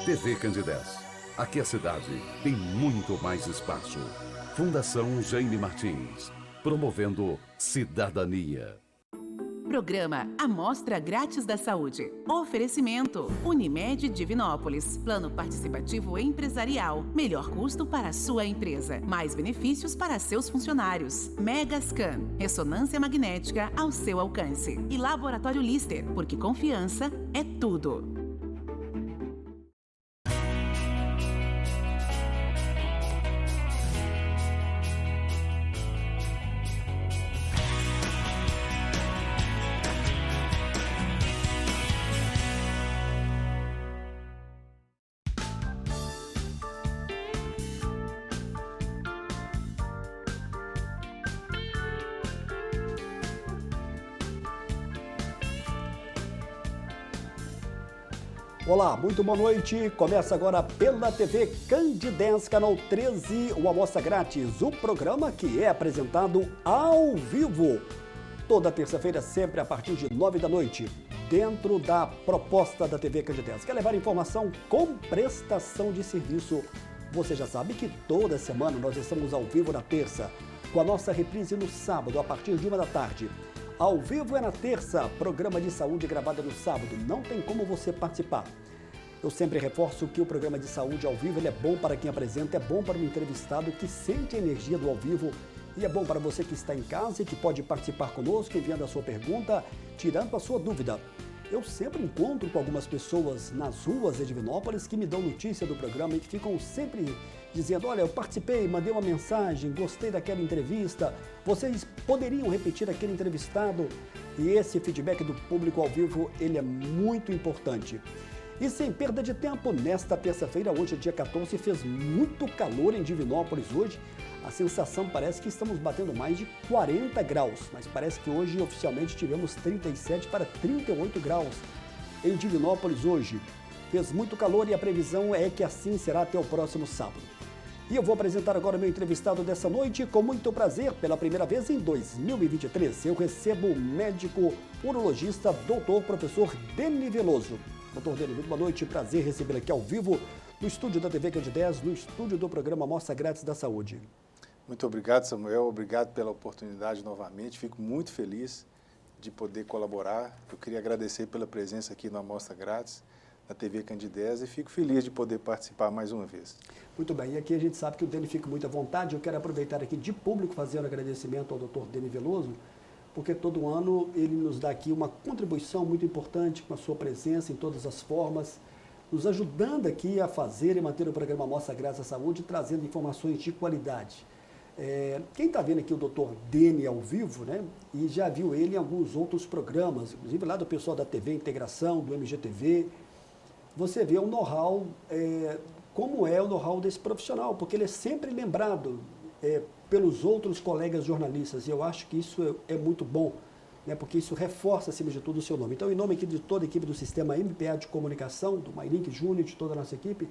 TV Candidez. Aqui a cidade tem muito mais espaço. Fundação Jaime Martins. Promovendo cidadania. Programa Amostra Grátis da Saúde. Oferecimento Unimed Divinópolis. Plano Participativo Empresarial. Melhor custo para a sua empresa. Mais benefícios para seus funcionários. Megascan. Ressonância magnética ao seu alcance. E Laboratório Lister, porque confiança é tudo. Olá, muito boa noite. Começa agora pela TV Candidez, canal 13, o Amostra Grátis, o programa que é apresentado ao vivo. Toda terça-feira, sempre a partir de 9 da noite, dentro da proposta da TV Candidez. Quer levar informação com prestação de serviço? Você já sabe que toda semana nós estamos ao vivo na terça, com a nossa reprise no sábado, a partir de 1 da tarde. Ao vivo é na terça, programa de saúde gravado no sábado, não tem como você participar. Eu sempre reforço que o programa de saúde ao vivo ele é bom para quem apresenta, é bom para o entrevistado que sente a energia do ao vivo e é bom para você que está em casa e que pode participar conosco, enviando a sua pergunta, tirando a sua dúvida. Eu sempre encontro com algumas pessoas nas ruas de Divinópolis que me dão notícia do programa e que ficam sempre dizendo, olha, eu participei, mandei uma mensagem, gostei daquela entrevista, vocês poderiam repetir aquele entrevistado? E esse feedback do público ao vivo, ele é muito importante. E sem perda de tempo, nesta terça-feira, hoje é dia 14, fez muito calor em Divinópolis hoje. A sensação parece que estamos batendo mais de 40 graus, mas parece que hoje oficialmente tivemos 37 para 38 graus em Divinópolis hoje. Fez muito calor e a previsão é que assim será até o próximo sábado. E eu vou apresentar agora o meu entrevistado dessa noite com muito prazer. Pela primeira vez em 2023, eu recebo o médico urologista, doutor professor Deni Veloso. Doutor Deni, muito boa noite, prazer recebê-lo aqui ao vivo no estúdio da TV Candidez, no estúdio do programa Amostra Grátis da Saúde. Muito obrigado, Samuel, obrigado pela oportunidade novamente, fico muito feliz de poder colaborar. Eu queria agradecer pela presença aqui no Amostra Grátis, na TV Candidez, e fico feliz de poder participar mais uma vez. Muito bem, e aqui a gente sabe que o Deni fica muito à vontade. Eu quero aproveitar aqui de público fazer um agradecimento ao doutor Deni Veloso, porque todo ano ele nos dá aqui uma contribuição muito importante com a sua presença em todas as formas, nos ajudando aqui a fazer e manter o programa Amostra Grátis à Saúde, trazendo informações de qualidade. Quem está vendo aqui o doutor Deni ao vivo, né, e já viu ele em alguns outros programas, inclusive lá do pessoal da TV Integração, do MGTV, você vê o know-how, como é o know-how desse profissional, porque ele é sempre lembrado pelos outros colegas jornalistas, e eu acho que isso é muito bom, né, porque isso reforça, acima de tudo, o seu nome. Então, em nome aqui de toda a equipe do Sistema MPA de Comunicação, do Mailink Júnior, de toda a nossa equipe,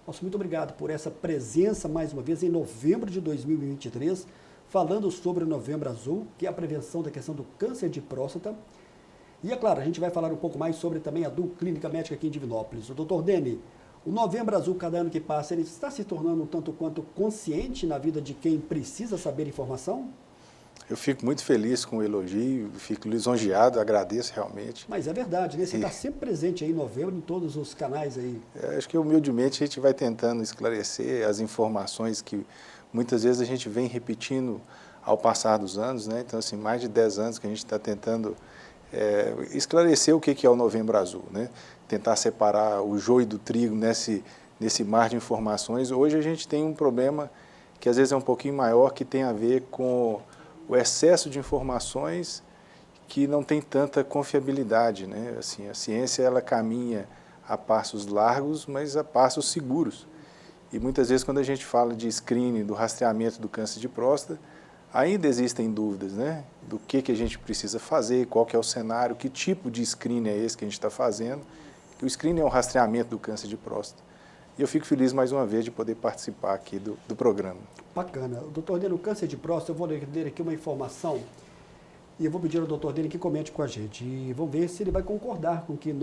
nosso muito obrigado por essa presença, mais uma vez, em novembro de 2023, falando sobre o Novembro Azul, que é a prevenção da questão do câncer de próstata. E, é claro, a gente vai falar um pouco mais sobre também a DU Clínica Médica aqui em Divinópolis. O doutor Deni, o Novembro Azul, cada ano que passa, ele está se tornando um tanto quanto consciente na vida de quem precisa saber informação? Eu fico muito feliz com o elogio, fico lisonjeado, agradeço realmente. Mas é verdade, né? Você está sempre presente aí em novembro, em todos os canais aí. Acho que humildemente a gente vai tentando esclarecer as informações que muitas vezes a gente vem repetindo ao passar dos anos, né? Então, assim, mais de 10 anos que a gente está tentando esclarecer o que é o Novembro Azul, né? Tentar separar o joio do trigo nesse mar de informações. Hoje a gente tem um problema que às vezes é um pouquinho maior, que tem a ver com o excesso de informações que não tem tanta confiabilidade, né? Assim, a ciência ela caminha a passos largos, mas a passos seguros. E muitas vezes quando a gente fala de screening, do rastreamento do câncer de próstata, ainda existem dúvidas, né? Do que a gente precisa fazer, qual que é o cenário, que tipo de screening é esse que a gente está fazendo. O screening é o rastreamento do câncer de próstata. E eu fico feliz mais uma vez de poder participar aqui do programa. Bacana. Doutor Deni, o câncer de próstata, eu vou ler aqui uma informação. E eu vou pedir ao doutor Dene que comente com a gente. E vamos ver se ele vai concordar com que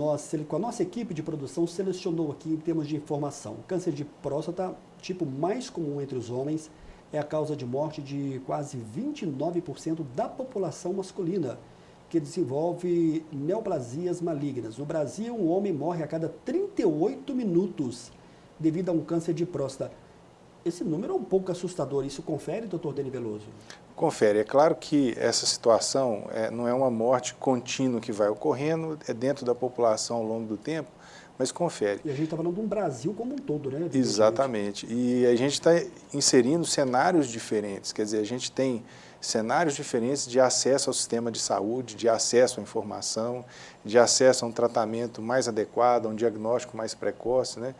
com a nossa equipe de produção selecionou aqui em termos de informação. O câncer de próstata, tipo mais comum entre os homens, é a causa de morte de quase 29% da população masculina, que desenvolve neoplasias malignas. No Brasil, um homem morre a cada 38 minutos devido a um câncer de próstata. Esse número é um pouco assustador. Isso confere, doutor Dene Veloso? Confere. É claro que essa situação não é uma morte contínua que vai ocorrendo, é dentro da população ao longo do tempo, mas confere. E a gente está falando de um Brasil como um todo, né? Exatamente. E a gente está inserindo cenários diferentes, quer dizer, a gente tem cenários diferentes de acesso ao sistema de saúde, de acesso à informação, de acesso a um tratamento mais adequado, a um diagnóstico mais precoce, né?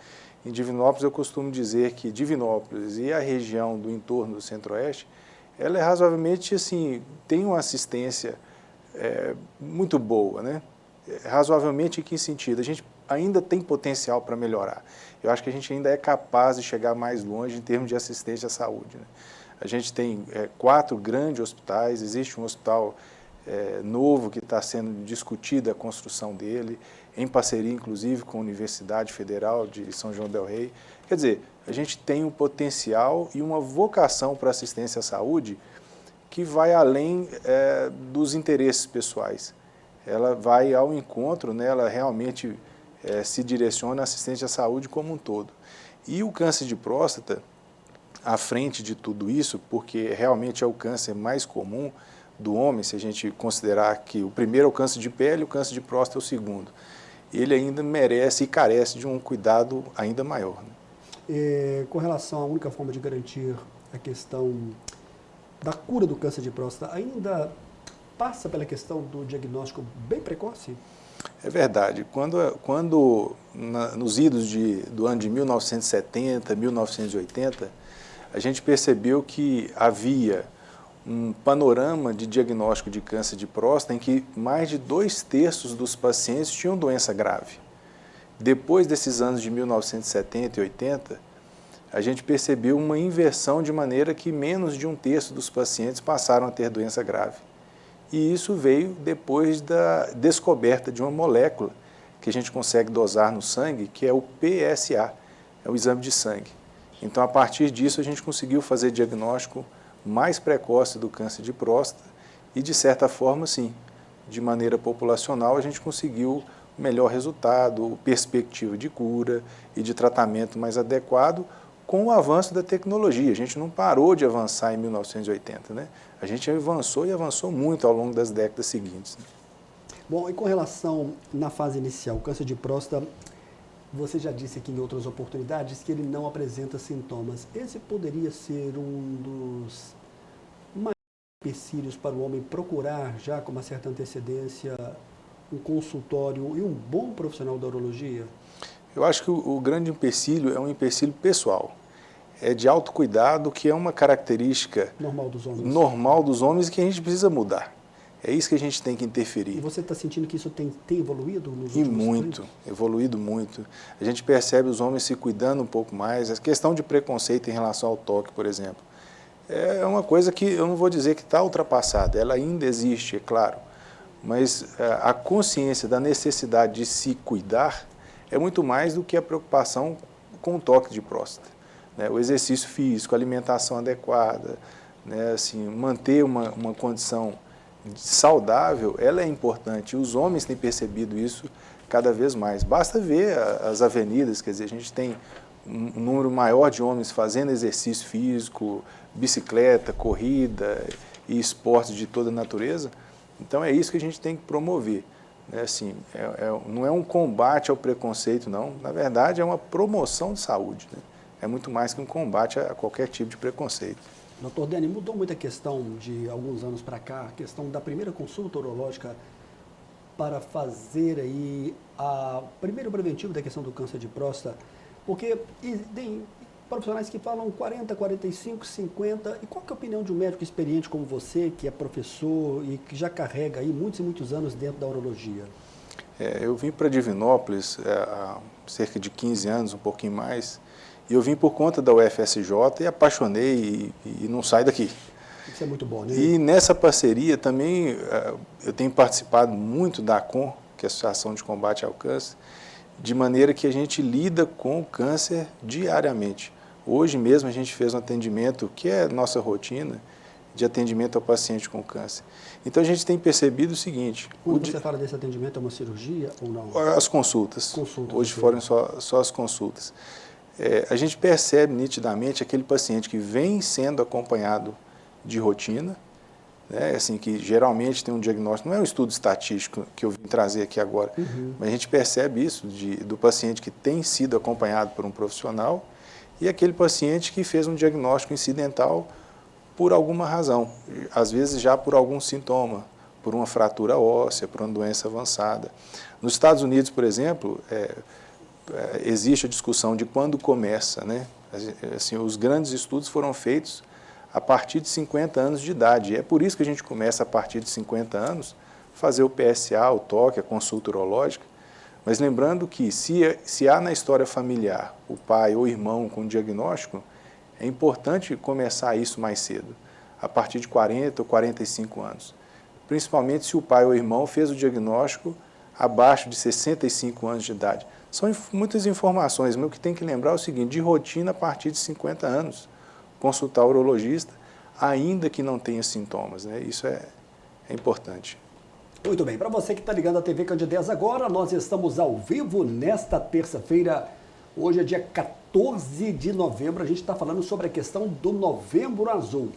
Em Divinópolis, eu costumo dizer que Divinópolis e a região do entorno do Centro-Oeste, ela é razoavelmente, assim, tem uma assistência muito boa, né? Razoavelmente em que sentido? A gente ainda tem potencial para melhorar. Eu acho que a gente ainda é capaz de chegar mais longe em termos de assistência à saúde, né? A gente tem 4 grandes hospitais, existe um hospital novo que está sendo discutida a construção dele, em parceria, inclusive, com a Universidade Federal de São João del Rei. Quer dizer, a gente tem um potencial e uma vocação para assistência à saúde que vai além dos interesses pessoais. Ela vai ao encontro, né, ela realmente se direciona à assistência à saúde como um todo. E o câncer de próstata, à frente de tudo isso, porque realmente é o câncer mais comum do homem, se a gente considerar que o primeiro é o câncer de pele, o câncer de próstata é o segundo. Ele ainda merece e carece de um cuidado ainda maior, né? Com relação à única forma de garantir a questão da cura do câncer de próstata, ainda passa pela questão do diagnóstico bem precoce? É verdade. Quando nos idos do ano de 1970, 1980, a gente percebeu que havia um panorama de diagnóstico de câncer de próstata em que mais de 2/3 dos pacientes tinham doença grave. Depois desses anos de 1970 e 80, a gente percebeu uma inversão de maneira que menos de 1/3 dos pacientes passaram a ter doença grave. E isso veio depois da descoberta de uma molécula que a gente consegue dosar no sangue, que é o PSA, é o exame de sangue. Então, a partir disso, a gente conseguiu fazer diagnóstico mais precoce do câncer de próstata e, de certa forma, sim, de maneira populacional, a gente conseguiu melhor resultado, perspectiva de cura e de tratamento mais adequado com o avanço da tecnologia. A gente não parou de avançar em 1980, né? A gente avançou e avançou muito ao longo das décadas seguintes, né? Bom, e com relação na fase inicial, o câncer de próstata, você já disse aqui em outras oportunidades que ele não apresenta sintomas. Esse poderia ser um dos maiores empecilhos para o homem procurar, já com uma certa antecedência, um consultório e um bom profissional da urologia? Eu acho que o grande empecilho é um empecilho pessoal. É de autocuidado, que é uma característica normal dos homens e que a gente precisa mudar. É isso que a gente tem que interferir. E você está sentindo que isso tem evoluído nos últimos anos? E muito, evoluído muito. A gente percebe os homens se cuidando um pouco mais. A questão de preconceito em relação ao toque, por exemplo, é uma coisa que eu não vou dizer que está ultrapassada. Ela ainda existe, é claro. Mas a consciência da necessidade de se cuidar é muito mais do que a preocupação com o toque de próstata, né? O exercício físico, a alimentação adequada, né? Assim, manter uma condição saudável, ela é importante. Os homens têm percebido isso cada vez mais. Basta ver as avenidas, quer dizer, a gente tem um número maior de homens fazendo exercício físico, bicicleta, corrida e esportes de toda a natureza. Então é isso que a gente tem que promover. Assim, não é um combate ao preconceito, não. Na verdade, é uma promoção de saúde, né? É muito mais que um combate a qualquer tipo de preconceito. Doutor Dene, mudou muito a questão de alguns anos para cá, a questão da primeira consulta urológica para fazer aí o primeiro preventivo da questão do câncer de próstata, porque tem profissionais que falam 40, 45, 50, e qual que é a opinião de um médico experiente como você, que é professor e que já carrega aí muitos e muitos anos dentro da urologia? Eu vim para Divinópolis há cerca de 15 anos, um pouquinho mais, e eu vim por conta da UFSJ e apaixonei e não saio daqui. Isso é muito bom, né? E nessa parceria também eu tenho participado muito da ACOM, que é a Associação de Combate ao Câncer, de maneira que a gente lida com o câncer diariamente. Hoje mesmo a gente fez um atendimento, que é nossa rotina, de atendimento ao paciente com câncer. Então a gente tem percebido o seguinte... Quando você fala desse atendimento, é uma cirurgia ou não? As consultas. Hoje foram só as consultas. A gente percebe nitidamente aquele paciente que vem sendo acompanhado de rotina, né, assim, que geralmente tem um diagnóstico, não é um estudo estatístico que eu vim trazer aqui agora, mas a gente percebe isso do paciente que tem sido acompanhado por um profissional e aquele paciente que fez um diagnóstico incidental por alguma razão, às vezes já por algum sintoma, por uma fratura óssea, por uma doença avançada. Nos Estados Unidos, por exemplo, existe a discussão de quando começa, né? Assim, os grandes estudos foram feitos a partir de 50 anos de idade. É por isso que a gente começa a partir de 50 anos fazer o PSA, o toque, a consulta urológica. Mas lembrando que se há na história familiar o pai ou irmão com diagnóstico, é importante começar isso mais cedo, a partir de 40 ou 45 anos. Principalmente se o pai ou irmão fez o diagnóstico abaixo de 65 anos de idade. São muitas informações, mas o que tem que lembrar é o seguinte, de rotina a partir de 50 anos, consultar o urologista, ainda que não tenha sintomas, né? Isso é importante. Muito bem, para você que está ligando a TV Candidez agora, nós estamos ao vivo nesta terça-feira, hoje é dia 14 de novembro, a gente está falando sobre a questão do Novembro Azul.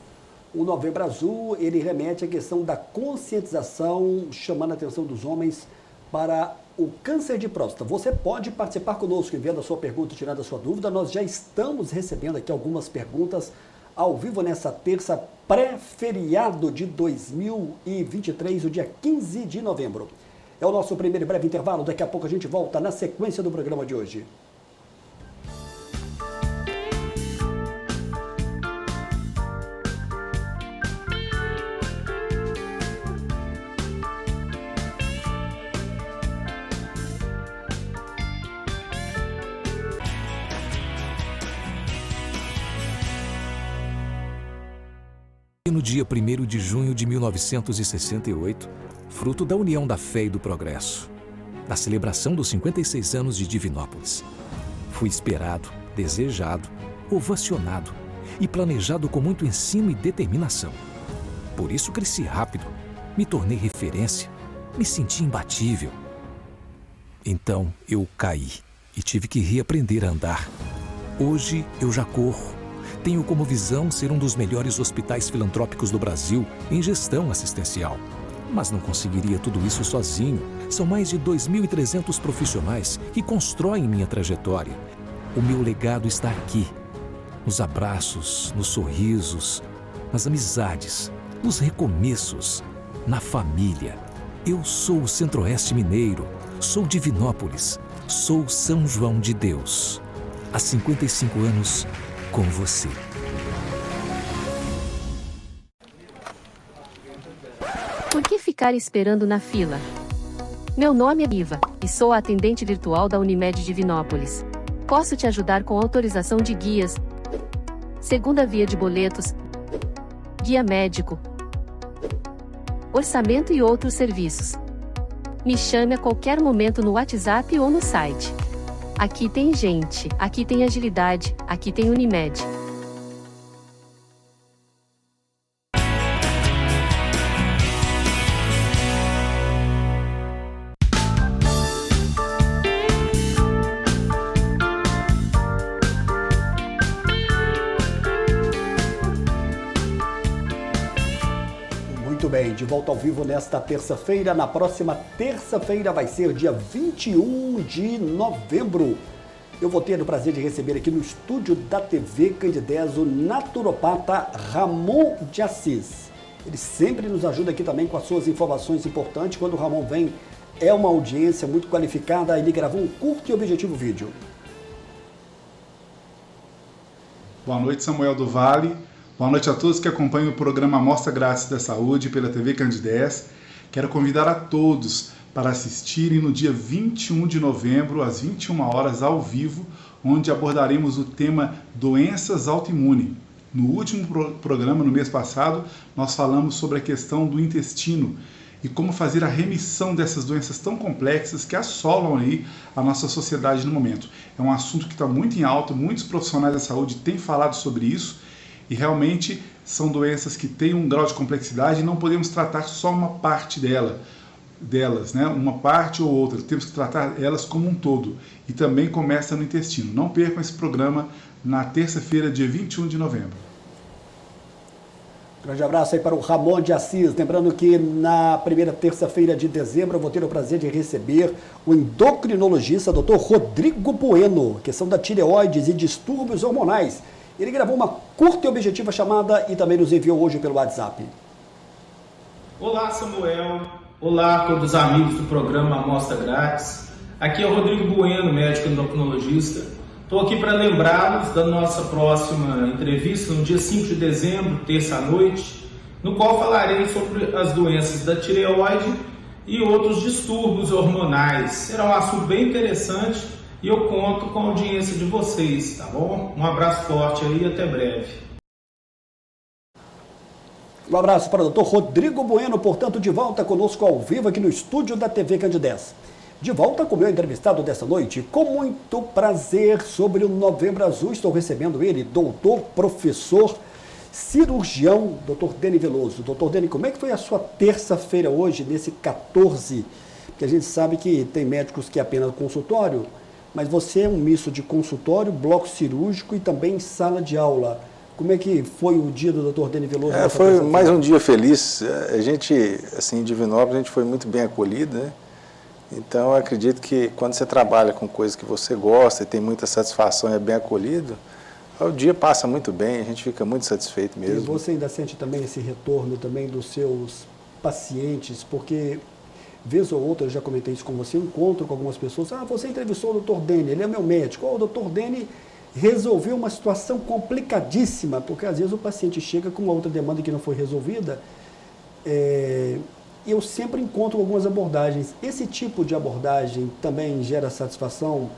O Novembro Azul, ele remete à questão da conscientização, chamando a atenção dos homens para o câncer de próstata. Você pode participar conosco enviando a sua pergunta, tirando a sua dúvida. Nós já estamos recebendo aqui algumas perguntas ao vivo nessa terça pré-feriado de 2023, o dia 15 de novembro. É o nosso primeiro breve intervalo, daqui a pouco a gente volta na sequência do programa de hoje. No dia 1º de junho de 1968, fruto da união da fé e do progresso, na celebração dos 56 anos de Divinópolis, fui esperado, desejado, ovacionado e planejado com muito ensino e determinação. Por isso cresci rápido, me tornei referência, me senti imbatível. Então eu caí e tive que reaprender a andar. Hoje eu já corro. Tenho como visão ser um dos melhores hospitais filantrópicos do Brasil em gestão assistencial. Mas não conseguiria tudo isso sozinho. São mais de 2.300 profissionais que constroem minha trajetória. O meu legado está aqui, nos abraços, nos sorrisos, nas amizades, nos recomeços, na família. Eu sou o Centro-Oeste Mineiro, sou Divinópolis, sou São João de Deus. Há 55 anos, com você. Por que ficar esperando na fila? Meu nome é Iva e sou a atendente virtual da Unimed Divinópolis. Posso te ajudar com autorização de guias, segunda via de boletos, guia médico, orçamento e outros serviços. Me chame a qualquer momento no WhatsApp ou no site. Aqui tem gente, aqui tem agilidade, aqui tem Unimed. Muito bem, de volta ao vivo nesta terça-feira. Na próxima terça-feira vai ser dia 21 de novembro. Eu vou ter o prazer de receber aqui no estúdio da TV Candidez o naturopata Ramon de Assis. Ele sempre nos ajuda aqui também com as suas informações importantes. Quando o Ramon vem, é uma audiência muito qualificada. Ele gravou um curto e objetivo vídeo. Boa noite, Samuel do Vale. Boa noite a todos que acompanham o programa Amostra Grátis da Saúde pela TV Candidez. Quero convidar a todos para assistirem no dia 21 de novembro, às 21 horas, ao vivo, onde abordaremos o tema Doenças Autoimunes. No último programa, no mês passado, nós falamos sobre a questão do intestino e como fazer a remissão dessas doenças tão complexas que assolam aí a nossa sociedade no momento. É um assunto que está muito em alta, muitos profissionais da saúde têm falado sobre isso e realmente são doenças que têm um grau de complexidade e não podemos tratar só uma parte delas, né? Uma parte ou outra, temos que tratar elas como um todo e também começa no intestino. Não percam esse programa na terça-feira, dia 21 de novembro. Grande abraço aí para o Ramon de Assis. Lembrando que na primeira terça-feira de dezembro eu vou ter o prazer de receber o endocrinologista Dr. Rodrigo Bueno, questão da tireoides e distúrbios hormonais. Ele gravou uma curta e objetiva chamada e também nos enviou hoje pelo WhatsApp. Olá, Samuel. Olá a todos os amigos do programa Amostra Grátis. Aqui é o Rodrigo Bueno, médico endocrinologista. Estou aqui para lembrá-los da nossa próxima entrevista no dia 5 de dezembro, terça-noite, no qual falarei sobre as doenças da tireoide e outros distúrbios hormonais. Será um assunto bem interessante e eu conto com a audiência de vocês, tá bom? Um abraço forte aí e até breve. Um abraço para o Dr. Rodrigo Bueno, portanto, de volta conosco ao vivo aqui no estúdio da TV Candidez. De volta com o meu entrevistado dessa noite, com muito prazer, sobre o Novembro Azul. Estou recebendo ele, doutor, professor, cirurgião, doutor Deni Veloso. Doutor Deni, como é que foi a sua terça-feira hoje, nesse 14? Porque a gente sabe que tem médicos que é apenas consultório, mas você é um misto de consultório, bloco cirúrgico e também sala de aula. Como é que foi o dia do doutor Deni Veloso? Foi mais um dia feliz. A gente, assim, em Divinópolis, a gente foi muito bem acolhido, né? Então, eu acredito que quando você trabalha com coisas que você gosta e tem muita satisfação e é bem acolhido, o dia passa muito bem, a gente fica muito satisfeito mesmo. E você ainda sente também esse retorno também dos seus pacientes, porque, vez ou outra, eu já comentei isso com você, eu encontro com algumas pessoas, você entrevistou o Dr. Deni, ele é meu médico, o Dr. Deni resolveu uma situação complicadíssima, porque às vezes o paciente chega com uma outra demanda que não foi resolvida, eu sempre encontro algumas abordagens. Esse tipo de abordagem também gera satisfação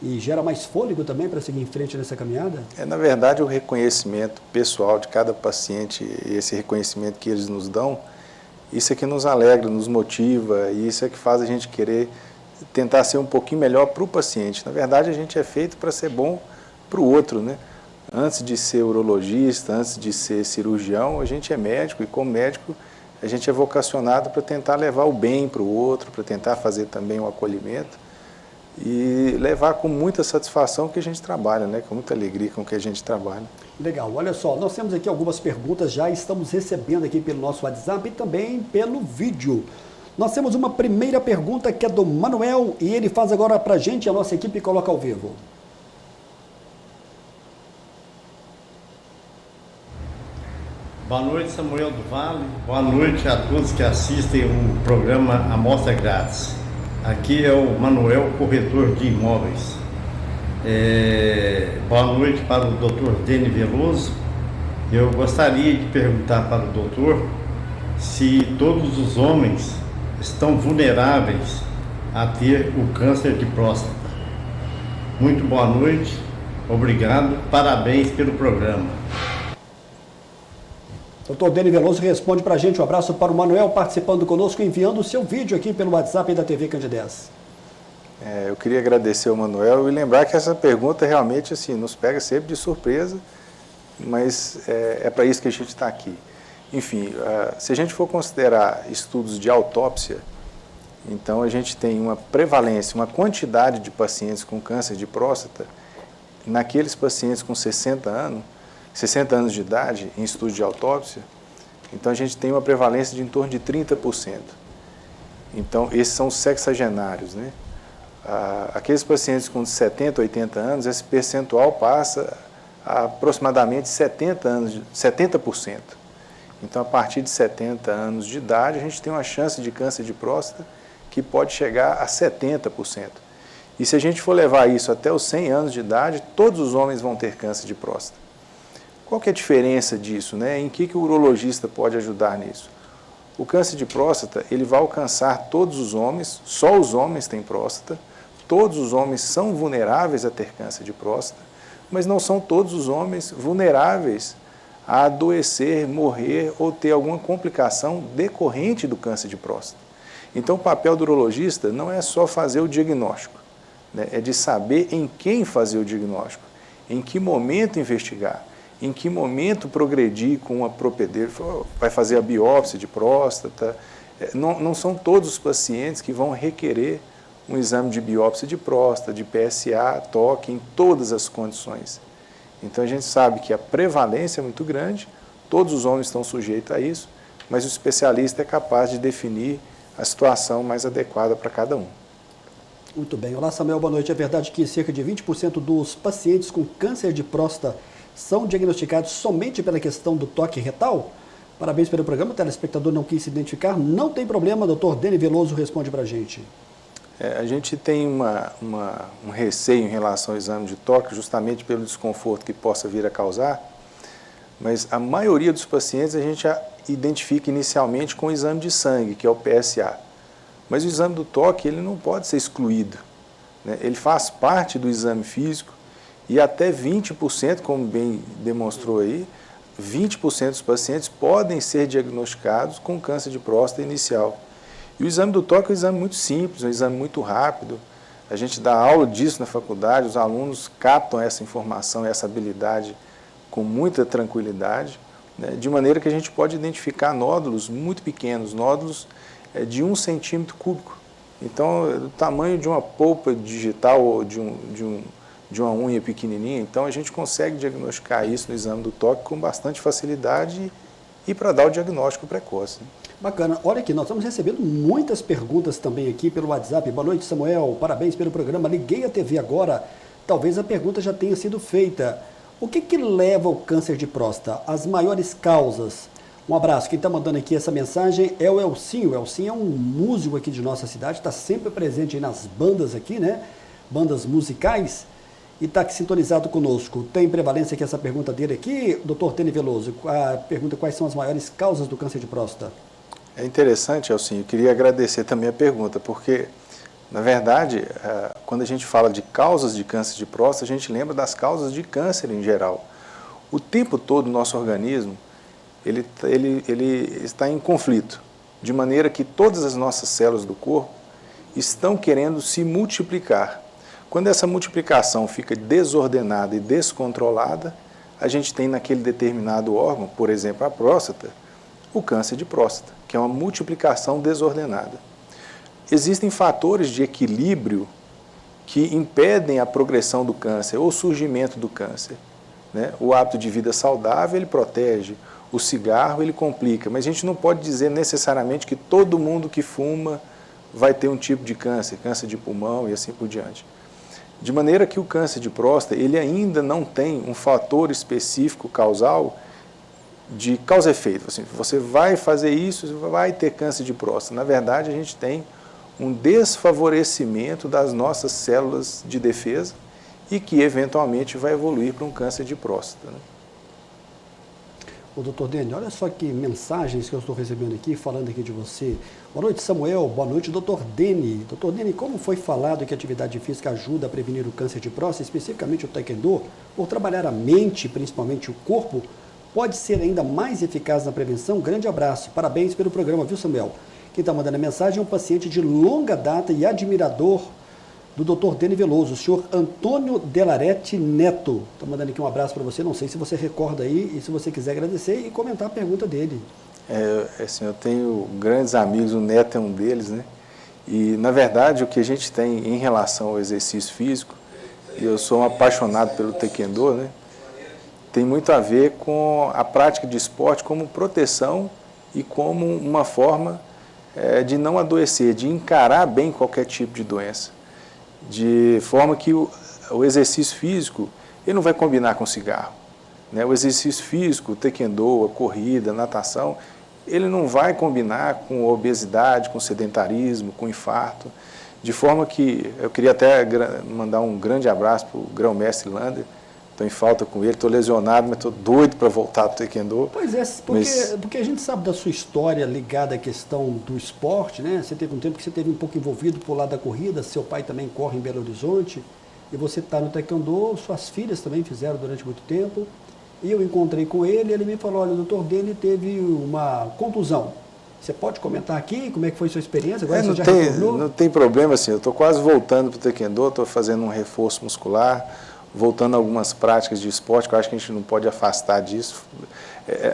e gera mais fôlego também para seguir em frente nessa caminhada? Na verdade, o reconhecimento pessoal de cada paciente, esse reconhecimento que eles nos dão, isso é que nos alegra, nos motiva, e isso é que faz a gente querer tentar ser um pouquinho melhor para o paciente. Na verdade, a gente é feito para ser bom para o outro, né? Antes de ser urologista, antes de ser cirurgião, a gente é médico, e como médico, a gente é vocacionado para tentar levar o bem para o outro, para tentar fazer também o acolhimento e levar com muita satisfação que a gente trabalha, né? Com muita alegria com que a gente trabalha. Legal, olha só, nós temos aqui algumas perguntas, já estamos recebendo aqui pelo nosso WhatsApp e também pelo vídeo. Nós temos uma primeira pergunta que é do Manuel e ele faz agora para a gente, a nossa equipe coloca ao vivo. Boa noite, Samuel do Vale. Boa noite a todos que assistem o programa Amostra Grátis. Aqui é o Manuel, corretor de imóveis. Boa noite para o Dr. Deni Veloso. Eu gostaria de perguntar para o doutor se todos os homens estão vulneráveis a ter o câncer de próstata. Muito boa noite, obrigado, parabéns pelo programa. Doutor Deni Veloso responde para a gente. Um abraço para o Manuel participando conosco, enviando o seu vídeo aqui pelo WhatsApp da TV Candidez. Eu queria agradecer ao Manuel e lembrar que essa pergunta realmente assim, nos pega sempre de surpresa, mas é para isso que a gente está aqui. Enfim, se a gente for considerar estudos de autópsia, então a gente tem uma prevalência, uma quantidade de pacientes com câncer de próstata naqueles pacientes com 60 anos de idade, em estudo de autópsia, então a gente tem uma prevalência de em torno de 30%. Então, esses são os sexagenários, né? Aqueles pacientes com 70, 80 anos, esse percentual passa a aproximadamente 70%. Então, a partir de 70 anos de idade, a gente tem uma chance de câncer de próstata que pode chegar a 70%. E se a gente for levar isso até os 100 anos de idade, todos os homens vão ter câncer de próstata. Qual que é a diferença disso, né? Em que o urologista pode ajudar nisso? O câncer de próstata, ele vai alcançar todos os homens, só os homens têm próstata, todos os homens são vulneráveis a ter câncer de próstata, mas não são todos os homens vulneráveis a adoecer, morrer ou ter alguma complicação decorrente do câncer de próstata. Então, o papel do urologista não é só fazer o diagnóstico, né? É de saber em quem fazer o diagnóstico, em que momento investigar, em que momento progredir com uma propedêutica, vai fazer a biópsia de próstata. Não são todos os pacientes que vão requerer um exame de biópsia de próstata, de PSA, toque, em todas as condições. Então a gente sabe que a prevalência é muito grande, todos os homens estão sujeitos a isso, mas o especialista é capaz de definir a situação mais adequada para cada um. Muito bem. Olá, Samuel, boa noite. É verdade que cerca de 20% dos pacientes com câncer de próstata são diagnosticados somente pela questão do toque retal? Parabéns pelo programa, o telespectador não quis se identificar. Não tem problema, doutor Deni Veloso responde para a gente. A gente tem um receio em relação ao exame de toque, justamente pelo desconforto que possa vir a causar, mas a maioria dos pacientes a gente identifica inicialmente com o exame de sangue, que é o PSA. Mas o exame do toque ele não pode ser excluído, né? Ele faz parte do exame físico e até 20%, como bem demonstrou aí, 20% dos pacientes podem ser diagnosticados com câncer de próstata inicial. E o exame do toque é um exame muito simples, um exame muito rápido. A gente dá aula disso na faculdade, os alunos captam essa informação, essa habilidade com muita tranquilidade, né? De maneira que a gente pode identificar nódulos muito pequenos, nódulos de 1 centímetro cúbico. Então, do tamanho de uma polpa digital ou de uma unha pequenininha. Então, a gente consegue diagnosticar isso no exame do toque com bastante facilidade e para dar o diagnóstico precoce. Bacana. Olha aqui, nós estamos recebendo muitas perguntas também aqui pelo WhatsApp. Boa noite, Samuel. Parabéns pelo programa. Liguei a TV agora. Talvez a pergunta já tenha sido feita. O que leva ao câncer de próstata? As maiores causas? Um abraço. Quem está mandando aqui essa mensagem é o Elcinho. O Elcinho é um músico aqui de nossa cidade, está sempre presente aí nas bandas aqui, né? Bandas musicais. E está aqui sintonizado conosco. Tem prevalência aqui essa pergunta dele aqui, doutor Deni Veloso. A pergunta: quais são as maiores causas do câncer de próstata? É interessante, Elcinho. Eu queria agradecer também a pergunta, porque, na verdade, quando a gente fala de causas de câncer de próstata, a gente lembra das causas de câncer em geral. O tempo todo o nosso organismo ele está em conflito, de maneira que todas as nossas células do corpo estão querendo se multiplicar. Quando essa multiplicação fica desordenada e descontrolada, a gente tem naquele determinado órgão, por exemplo, a próstata, o câncer de próstata, que é uma multiplicação desordenada. Existem fatores de equilíbrio que impedem a progressão do câncer ou o surgimento do câncer, né? O hábito de vida saudável, ele protege, o cigarro, ele complica, mas a gente não pode dizer necessariamente que todo mundo que fuma vai ter um tipo de câncer, câncer de pulmão e assim por diante. De maneira que o câncer de próstata, ele ainda não tem um fator específico causal de causa-efeito. Assim, você vai fazer isso, você vai ter câncer de próstata. Na verdade, a gente tem um desfavorecimento das nossas células de defesa e que, eventualmente, vai evoluir para um câncer de próstata, né? Ô, doutor Deni, olha só que mensagens que eu estou recebendo aqui, falando aqui de você. Boa noite, Samuel. Boa noite, doutor Deni. Doutor Deni, como foi falado que a atividade física ajuda a prevenir o câncer de próstata, especificamente o taekwondo, por trabalhar a mente, principalmente o corpo, pode ser ainda mais eficaz na prevenção? Grande abraço. Parabéns pelo programa, viu, Samuel? Quem está mandando a mensagem é um paciente de longa data e admirador do doutor Deni Veloso, o senhor Antônio Delarete Neto. Está mandando aqui um abraço para você, não sei se você recorda aí, e se você quiser agradecer e comentar a pergunta dele. Assim, eu tenho grandes amigos, o Neto é um deles, né? E, na verdade, o que a gente tem em relação ao exercício físico, e eu sou um apaixonado pelo taekwondo, né? Tem muito a ver com a prática de esporte como proteção e como uma forma de não adoecer, de encarar bem qualquer tipo de doença. De forma que o exercício físico, ele não vai combinar com cigarro, né? O exercício físico, o taekwondo, a corrida, a natação, ele não vai combinar com obesidade, com sedentarismo, com infarto. De forma que eu queria até mandar um grande abraço para o grão-mestre Lander. Estou em falta com ele, estou lesionado, mas estou doido para voltar para o taekwondo. Pois é, porque a gente sabe da sua história ligada à questão do esporte, né? Você teve um tempo que você teve um pouco envolvido por lado da corrida, seu pai também corre em Belo Horizonte, e você está no taekwondo, suas filhas também fizeram durante muito tempo, E eu encontrei com ele, ele me falou, olha, o doutor Dene teve uma contusão. Você pode comentar aqui como é que foi sua experiência? Agora você já retornou? Não tem problema, assim, eu estou quase voltando para o taekwondo, estou fazendo um reforço muscular, voltando a algumas práticas de esporte, que eu acho que a gente não pode afastar disso.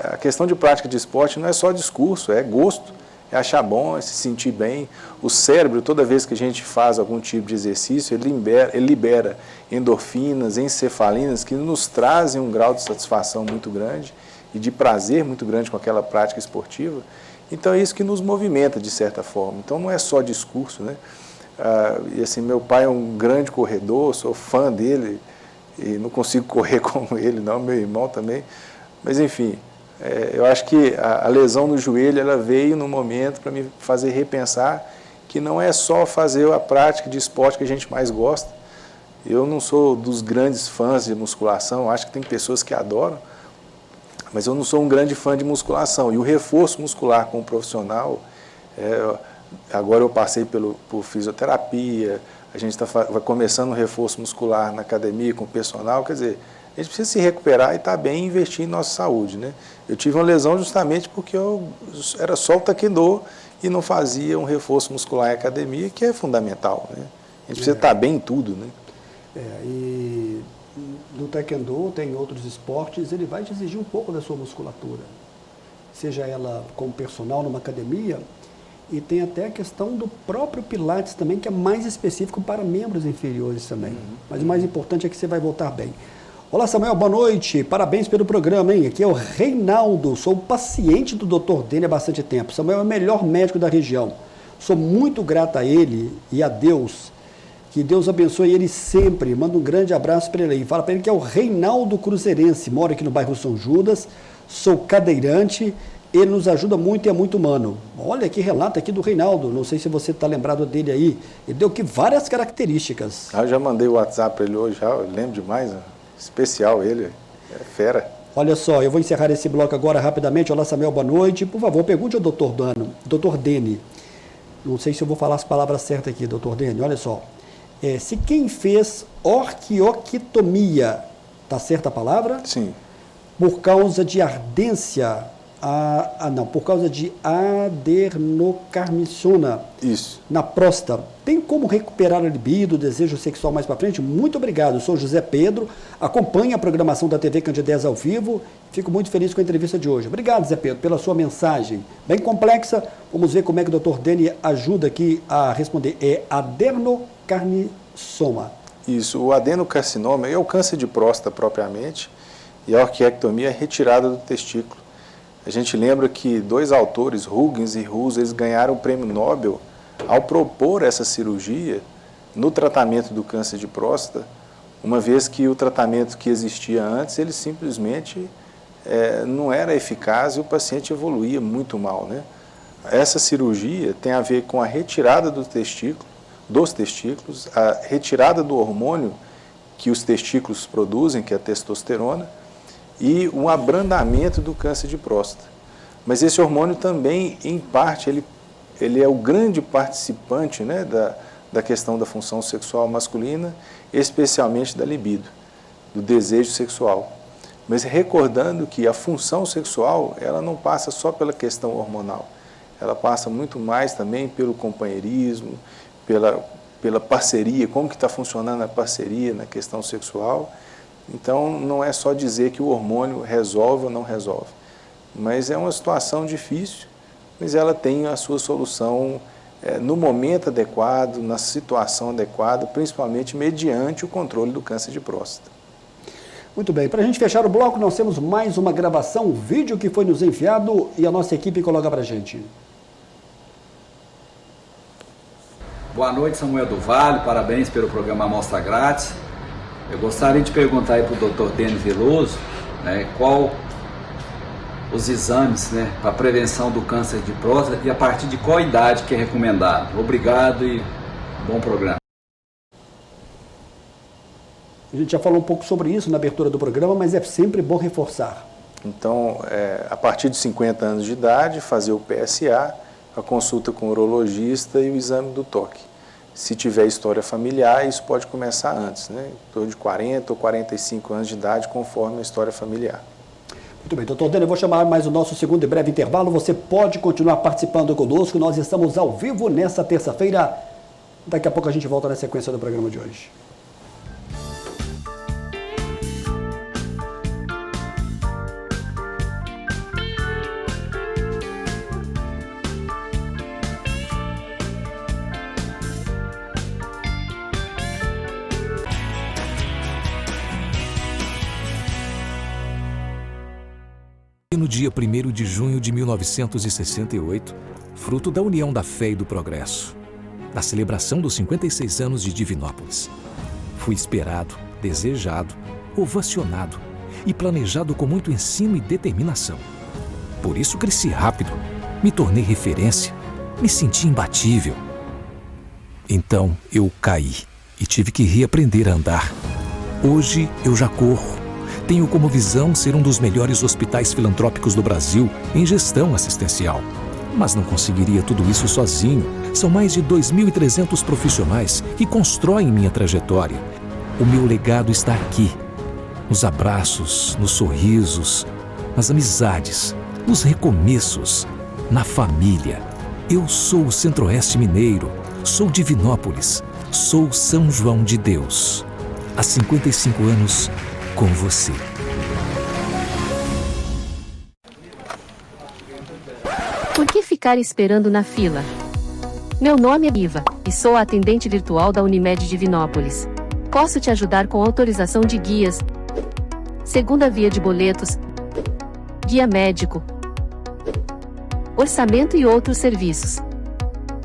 A questão de prática de esporte não é só discurso, é gosto, é achar bom, é se sentir bem. O cérebro, toda vez que a gente faz algum tipo de exercício, ele libera endorfinas, encefalinas, que nos trazem um grau de satisfação muito grande e de prazer muito grande com aquela prática esportiva. Então é isso que nos movimenta de certa forma. Então não é só discurso, né? E assim, meu pai é um grande corredor, sou fã dele e não consigo correr como ele, não, meu irmão também. Mas enfim, eu acho que a lesão no joelho ela veio no momento para me fazer repensar que não é só fazer a prática de esporte que a gente mais gosta. Eu não sou dos grandes fãs de musculação, acho que tem pessoas que adoram, mas eu não sou um grande fã de musculação. E o reforço muscular com o profissional, agora eu passei por fisioterapia, a gente vai começando um reforço muscular na academia com o personal, quer dizer, a gente precisa se recuperar e estar bem e investir em nossa saúde, né? Eu tive uma lesão justamente porque eu era só o taekwondo e não fazia um reforço muscular em academia, que é fundamental, né? A gente precisa estar bem em tudo, né? E no taekwondo, tem outros esportes, ele vai te exigir um pouco da sua musculatura. Seja ela como personal numa academia, e tem até a questão do próprio Pilates também, que é mais específico para membros inferiores também. Mas o mais importante é que você vai voltar bem. Olá, Samuel, boa noite. Parabéns pelo programa, hein? Aqui é o Reinaldo, sou paciente do Dr. Dene há bastante tempo. Samuel é o melhor médico da região. Sou muito grato a ele e a Deus. Que Deus abençoe ele sempre. Manda um grande abraço para ele aí. Fala para ele que é o Reinaldo Cruzeirense. Moro aqui no bairro São Judas. Sou cadeirante. Ele nos ajuda muito e é muito humano. Olha que relato aqui do Reinaldo. Não sei se você está lembrado dele aí. Ele deu aqui várias características. Eu já mandei o WhatsApp para ele hoje, já. Eu lembro demais. Né? Especial ele. É fera. Olha só, eu vou encerrar esse bloco agora rapidamente. Olá, Samuel, boa noite. Por favor, pergunte ao Dr. Dene. Não sei se eu vou falar as palavras certas aqui, Dr. Dene. Olha só. Se quem fez orquiotomia, tá certa a palavra? Sim. Por causa de ardência, por causa de adenocarcinoma. Isso. Na próstata, tem como recuperar a libido, o desejo sexual mais para frente? Muito obrigado, eu sou José Pedro, acompanho a programação da TV Candidez ao vivo, fico muito feliz com a entrevista de hoje. Obrigado, Zé Pedro, pela sua mensagem, bem complexa, vamos ver como é que o Dr. Dene ajuda aqui a responder. É adenocarcinoma. Isso, o adenocarcinoma é o câncer de próstata propriamente, e a orquiectomia é retirada do testículo. A gente lembra que dois autores, Huggins e Rus, eles ganharam o prêmio Nobel ao propor essa cirurgia no tratamento do câncer de próstata, uma vez que o tratamento que existia antes, ele simplesmente não era eficaz e o paciente evoluía muito mal, né? Essa cirurgia tem a ver com a retirada dos testículos, a retirada do hormônio que os testículos produzem, que é a testosterona, e um abrandamento do câncer de próstata. Mas esse hormônio também, em parte, ele é o grande participante, né, da questão da função sexual masculina, especialmente da libido, do desejo sexual. Mas recordando que a função sexual, ela não passa só pela questão hormonal, ela passa muito mais também pelo companheirismo, pela parceria, como que está funcionando a parceria na questão sexual. Então, não é só dizer que o hormônio resolve ou não resolve, mas é uma situação difícil, mas ela tem a sua solução no momento adequado, na situação adequada, principalmente mediante o controle do câncer de próstata. Muito bem, para a gente fechar o bloco, nós temos mais uma gravação, um vídeo que foi nos enviado e a nossa equipe coloca para a gente. Boa noite, Samuel do Vale, parabéns pelo programa Amostra Grátis. Eu gostaria de perguntar aí para o Dr. Dene Veloso, né, qual os exames, né, para prevenção do câncer de próstata e a partir de qual idade que é recomendado. Obrigado e bom programa. A gente já falou um pouco sobre isso na abertura do programa, mas é sempre bom reforçar. Então, a partir de 50 anos de idade, fazer o PSA, a consulta com o urologista e o exame do toque. Se tiver história familiar, isso pode começar antes, né? Em torno de 40 ou 45 anos de idade, conforme a história familiar. Muito bem, doutor Dene, eu vou chamar mais o nosso segundo e breve intervalo. Você pode continuar participando conosco. Nós estamos ao vivo nessa terça-feira. Daqui a pouco a gente volta na sequência do programa de hoje. No dia 1º de junho de 1968, fruto da união da fé e do progresso, na celebração dos 56 anos de Divinópolis, fui esperado, desejado, ovacionado e planejado com muito ensino e determinação. Por isso cresci rápido, me tornei referência, me senti imbatível. Então eu caí e tive que reaprender a andar. Hoje eu já corro. Tenho como visão ser um dos melhores hospitais filantrópicos do Brasil em gestão assistencial. Mas não conseguiria tudo isso sozinho. São mais de 2.300 profissionais que constroem minha trajetória. O meu legado está aqui. Nos abraços, nos sorrisos, nas amizades, nos recomeços, na família. Eu sou o Centro-Oeste Mineiro, sou Divinópolis, sou São João de Deus. Há 55 anos, com você. Por que ficar esperando na fila? Meu nome é Iva e sou a atendente virtual da Unimed Divinópolis. Posso te ajudar com autorização de guias, segunda via de boletos, guia médico, orçamento e outros serviços.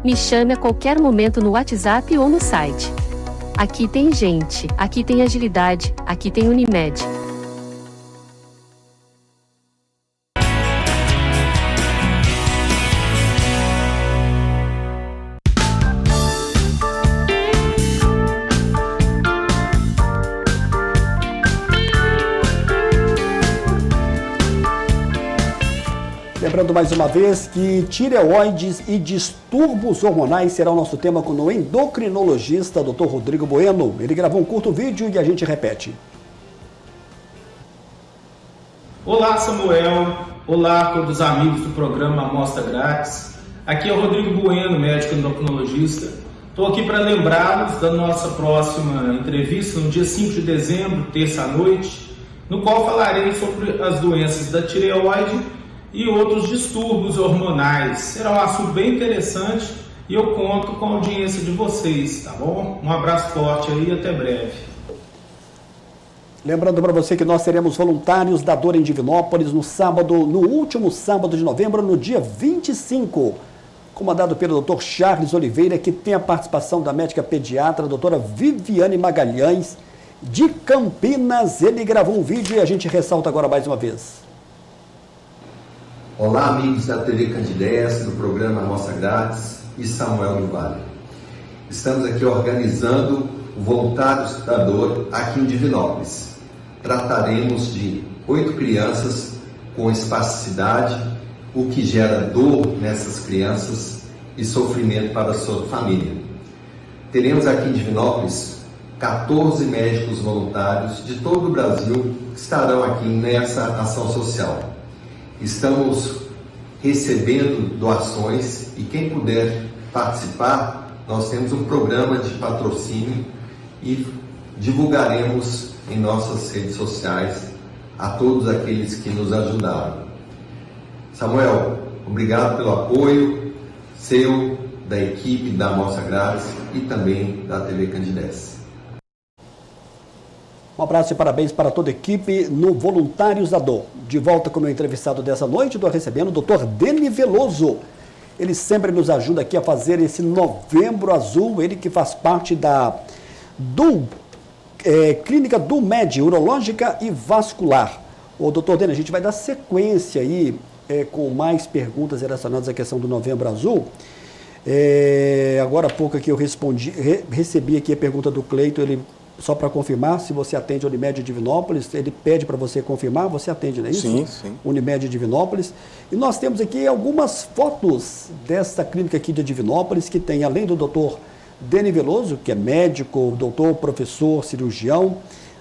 Me chame a qualquer momento no WhatsApp ou no site. Aqui tem gente, aqui tem agilidade, aqui tem Unimed. Lembrando mais uma vez que tireoides e distúrbios hormonais será o nosso tema com o endocrinologista Dr. Rodrigo Bueno. Ele gravou um curto vídeo e a gente repete. Olá, Samuel. Olá a todos os amigos do programa Amostra Grátis. Aqui é o Rodrigo Bueno, médico endocrinologista. Estou aqui para lembrá-los da nossa próxima entrevista no dia 5 de dezembro, terça-noite, no qual falarei sobre as doenças da tireoide e outros distúrbios hormonais. Será um assunto bem interessante e eu conto com a audiência de vocês, tá bom? Um abraço forte aí e até breve. Lembrando para você que nós teremos voluntários da dor em Divinópolis no último sábado de novembro, no dia 25, comandado pelo Dr. Charles Oliveira, que tem a participação da médica pediatra, a doutora Viviane Magalhães, de Campinas. Ele gravou um vídeo e a gente ressalta agora mais uma vez. Olá, amigos da TV Candidez, do programa Amostra Grátis e Samuel do Vale. Estamos aqui organizando o Voluntários da Dor aqui em Divinópolis. Trataremos de 8 crianças com espasticidade, o que gera dor nessas crianças e sofrimento para a sua família. Teremos aqui em Divinópolis 14 médicos voluntários de todo o Brasil que estarão aqui nessa ação social. Estamos recebendo doações e quem puder participar, nós temos um programa de patrocínio e divulgaremos em nossas redes sociais a todos aqueles que nos ajudaram. Samuel, obrigado pelo apoio seu, da equipe da Amostra Grátis e também da TV Candidez. Um abraço e parabéns para toda a equipe no Voluntários da Dor. De volta com o meu entrevistado dessa noite, estou recebendo o Dr. Dene Veloso. Ele sempre nos ajuda aqui a fazer esse Novembro Azul, ele que faz parte da Clínica do Med, Urológica e Vascular. Ô, Dr. Dene, a gente vai dar sequência aí com mais perguntas relacionadas à questão do Novembro Azul. Agora há pouco aqui eu recebi aqui a pergunta do Cleito, ele... Só para confirmar, se você atende a Unimed Divinópolis, ele pede para você confirmar, você atende, não é isso? Sim, sim. Unimed Divinópolis. E nós temos aqui algumas fotos desta clínica aqui de Divinópolis, que tem, além do Dr. Dene Veloso, que é médico, doutor, professor, cirurgião,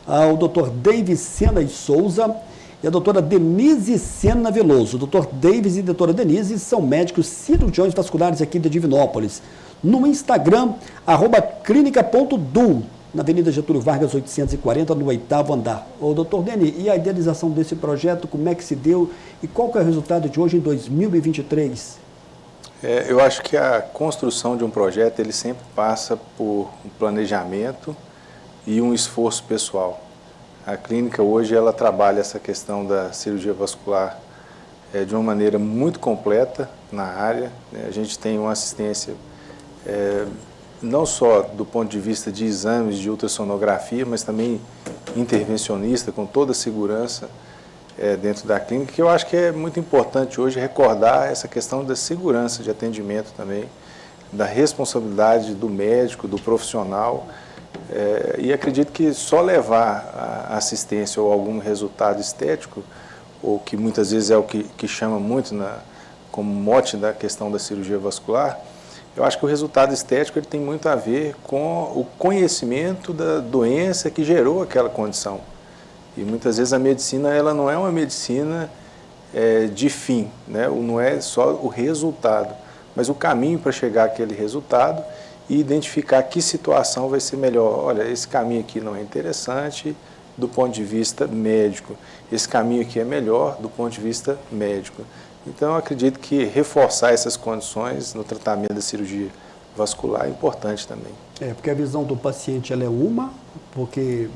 o Dr. David Sena e Souza, e a doutora Denise Sena Veloso. O Dr. Davis e a doutora Denise são médicos cirurgiões vasculares aqui de Divinópolis. No Instagram, @clinica.du, na Avenida Getúlio Vargas, 840, no 8º andar. Ô, doutor Deni, e a idealização desse projeto, como é que se deu e qual que é o resultado de hoje em 2023? Eu acho que a construção de um projeto, ele sempre passa por um planejamento e um esforço pessoal. A clínica hoje, ela trabalha essa questão da cirurgia vascular de uma maneira muito completa na área, né? A gente tem uma assistência não só do ponto de vista de exames de ultrassonografia, mas também intervencionista, com toda a segurança dentro da clínica, que eu acho que é muito importante hoje recordar essa questão da segurança de atendimento também, da responsabilidade do médico, do profissional, e acredito que só levar a assistência ou algum resultado estético, ou que muitas vezes é o que chama muito como mote da questão da cirurgia vascular, eu acho que o resultado estético ele tem muito a ver com o conhecimento da doença que gerou aquela condição. E muitas vezes a medicina ela não é uma medicina de fim, né? Não é só o resultado, mas o caminho para chegar àquele resultado e identificar que situação vai ser melhor. Olha, esse caminho aqui não é interessante do ponto de vista médico, esse caminho aqui é melhor do ponto de vista médico. Então, eu acredito que reforçar essas condições no tratamento da cirurgia vascular é importante também. Porque a visão do paciente ela é uma, porque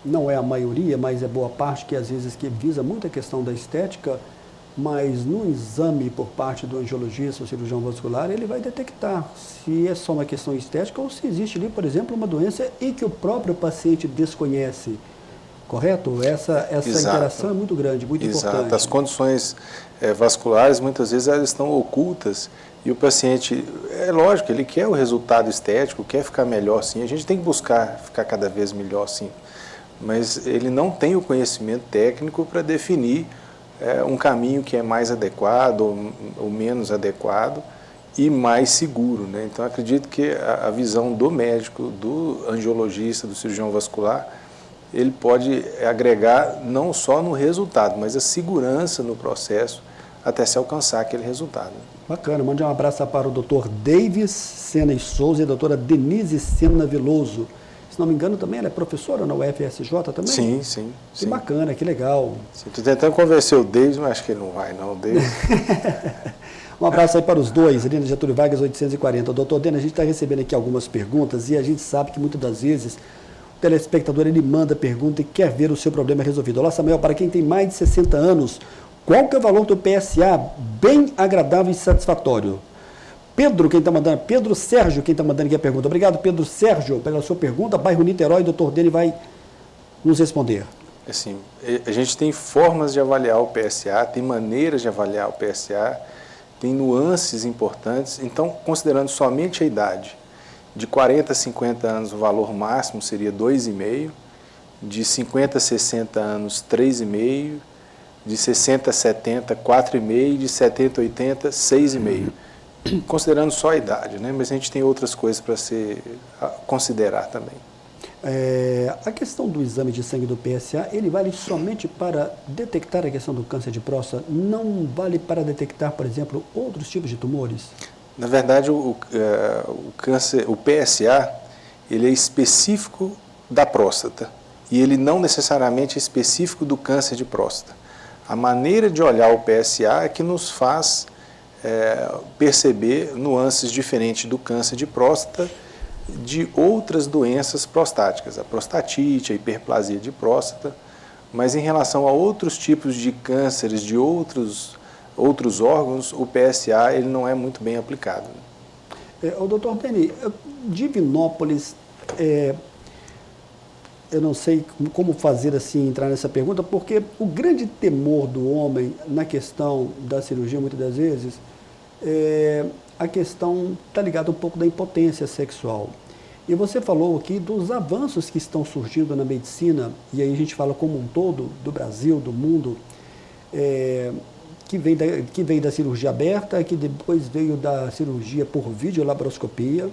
não é a maioria, mas é boa parte que às vezes que visa muito a questão da estética, mas no exame por parte do angiologista ou cirurgião vascular, ele vai detectar se é só uma questão estética ou se existe ali, por exemplo, uma doença e que o próprio paciente desconhece. Correto? Essa interação é muito grande, muito importante. As condições vasculares, muitas vezes, elas estão ocultas e o paciente, é lógico, ele quer o resultado estético, quer ficar melhor sim, a gente tem que buscar ficar cada vez melhor sim, mas ele não tem o conhecimento técnico para definir um caminho que é mais adequado ou menos adequado e mais seguro, né? Então, acredito que a visão do médico, do angiologista, do cirurgião vascular, ele pode agregar não só no resultado, mas a segurança no processo até se alcançar aquele resultado. Bacana, mande um abraço para o Dr. Davis Sena e Souza e a doutora Denise Sena Veloso. Se não me engano, também ela é professora na UFSJ também? Sim. Que bacana, que legal. Estou tentando convencer o Davis, mas acho que ele não vai, não. Davis. Um abraço aí para os dois, Avenida Getúlio Vargas, 840. Doutor Dena, a gente está recebendo aqui algumas perguntas e a gente sabe que muitas das vezes o telespectador ele manda pergunta e quer ver o seu problema resolvido. Olá, Samuel, para quem tem mais de 60 anos, qual que é o valor do PSA bem agradável e satisfatório? Pedro, quem está mandando, Pedro Sérgio, quem está mandando aqui a pergunta. Obrigado, Pedro Sérgio, pela sua pergunta. Bairro Niterói, o doutor Dene vai nos responder. Assim, a gente tem formas de avaliar o PSA, tem maneiras de avaliar o PSA, tem nuances importantes. Então, considerando somente a idade, de 40 a 50 anos o valor máximo seria 2,5, de 50 a 60 anos 3,5, de 60 a 70 4,5, de 70 a 80 6,5. Considerando só a idade, né? Mas a gente tem outras coisas para se considerar também. A questão do exame de sangue do PSA, ele vale somente para detectar a questão do câncer de próstata? Não vale para detectar, por exemplo, outros tipos de tumores? Na verdade, o PSA, ele é específico da próstata e ele não necessariamente é específico do câncer de próstata. A maneira de olhar o PSA é que nos faz perceber nuances diferentes do câncer de próstata de outras doenças prostáticas, a prostatite, a hiperplasia de próstata, mas em relação a outros tipos de cânceres de outros órgãos, o PSA ele não é muito bem aplicado. O doutor Deni, Divinópolis, eu não sei como fazer assim, entrar nessa pergunta, porque o grande temor do homem na questão da cirurgia, muitas das vezes, a questão está ligada um pouco da impotência sexual. E você falou aqui dos avanços que estão surgindo na medicina, e aí a gente fala como um todo, do Brasil, do mundo, que veio da cirurgia aberta, que depois veio da cirurgia por videolaparoscopia,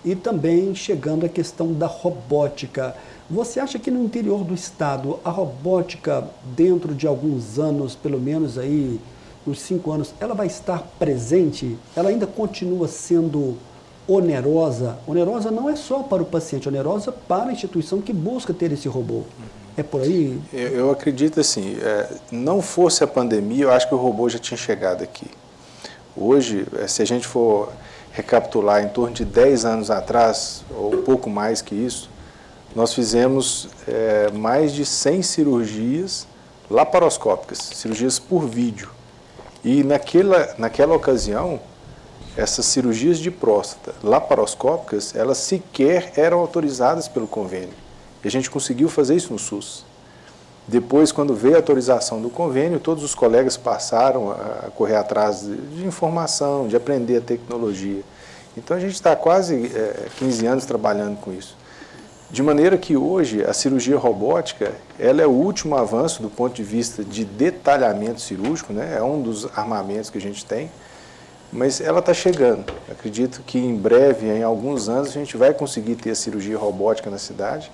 e também chegando à questão da robótica. Você acha que no interior do estado a robótica, dentro de alguns anos, pelo menos aí, uns 5 anos, ela vai estar presente? Ela ainda continua sendo onerosa? Onerosa não é só para o paciente, onerosa para a instituição que busca ter esse robô. É por aí? Eu acredito assim, não fosse a pandemia, eu acho que o robô já tinha chegado aqui. Hoje, se a gente for recapitular, em torno de 10 anos atrás, ou um pouco mais que isso, nós fizemos mais de 100 cirurgias laparoscópicas, cirurgias por vídeo. E naquela ocasião, essas cirurgias de próstata laparoscópicas, elas sequer eram autorizadas pelo convênio. E a gente conseguiu fazer isso no SUS. Depois, quando veio a autorização do convênio, todos os colegas passaram a correr atrás de informação, de aprender a tecnologia. Então, a gente está quase 15 anos trabalhando com isso. De maneira que hoje a cirurgia robótica, ela é o último avanço do ponto de vista de detalhamento cirúrgico, né? É um dos armamentos que a gente tem, mas ela está chegando. Acredito que em breve, em alguns anos, a gente vai conseguir ter a cirurgia robótica na cidade,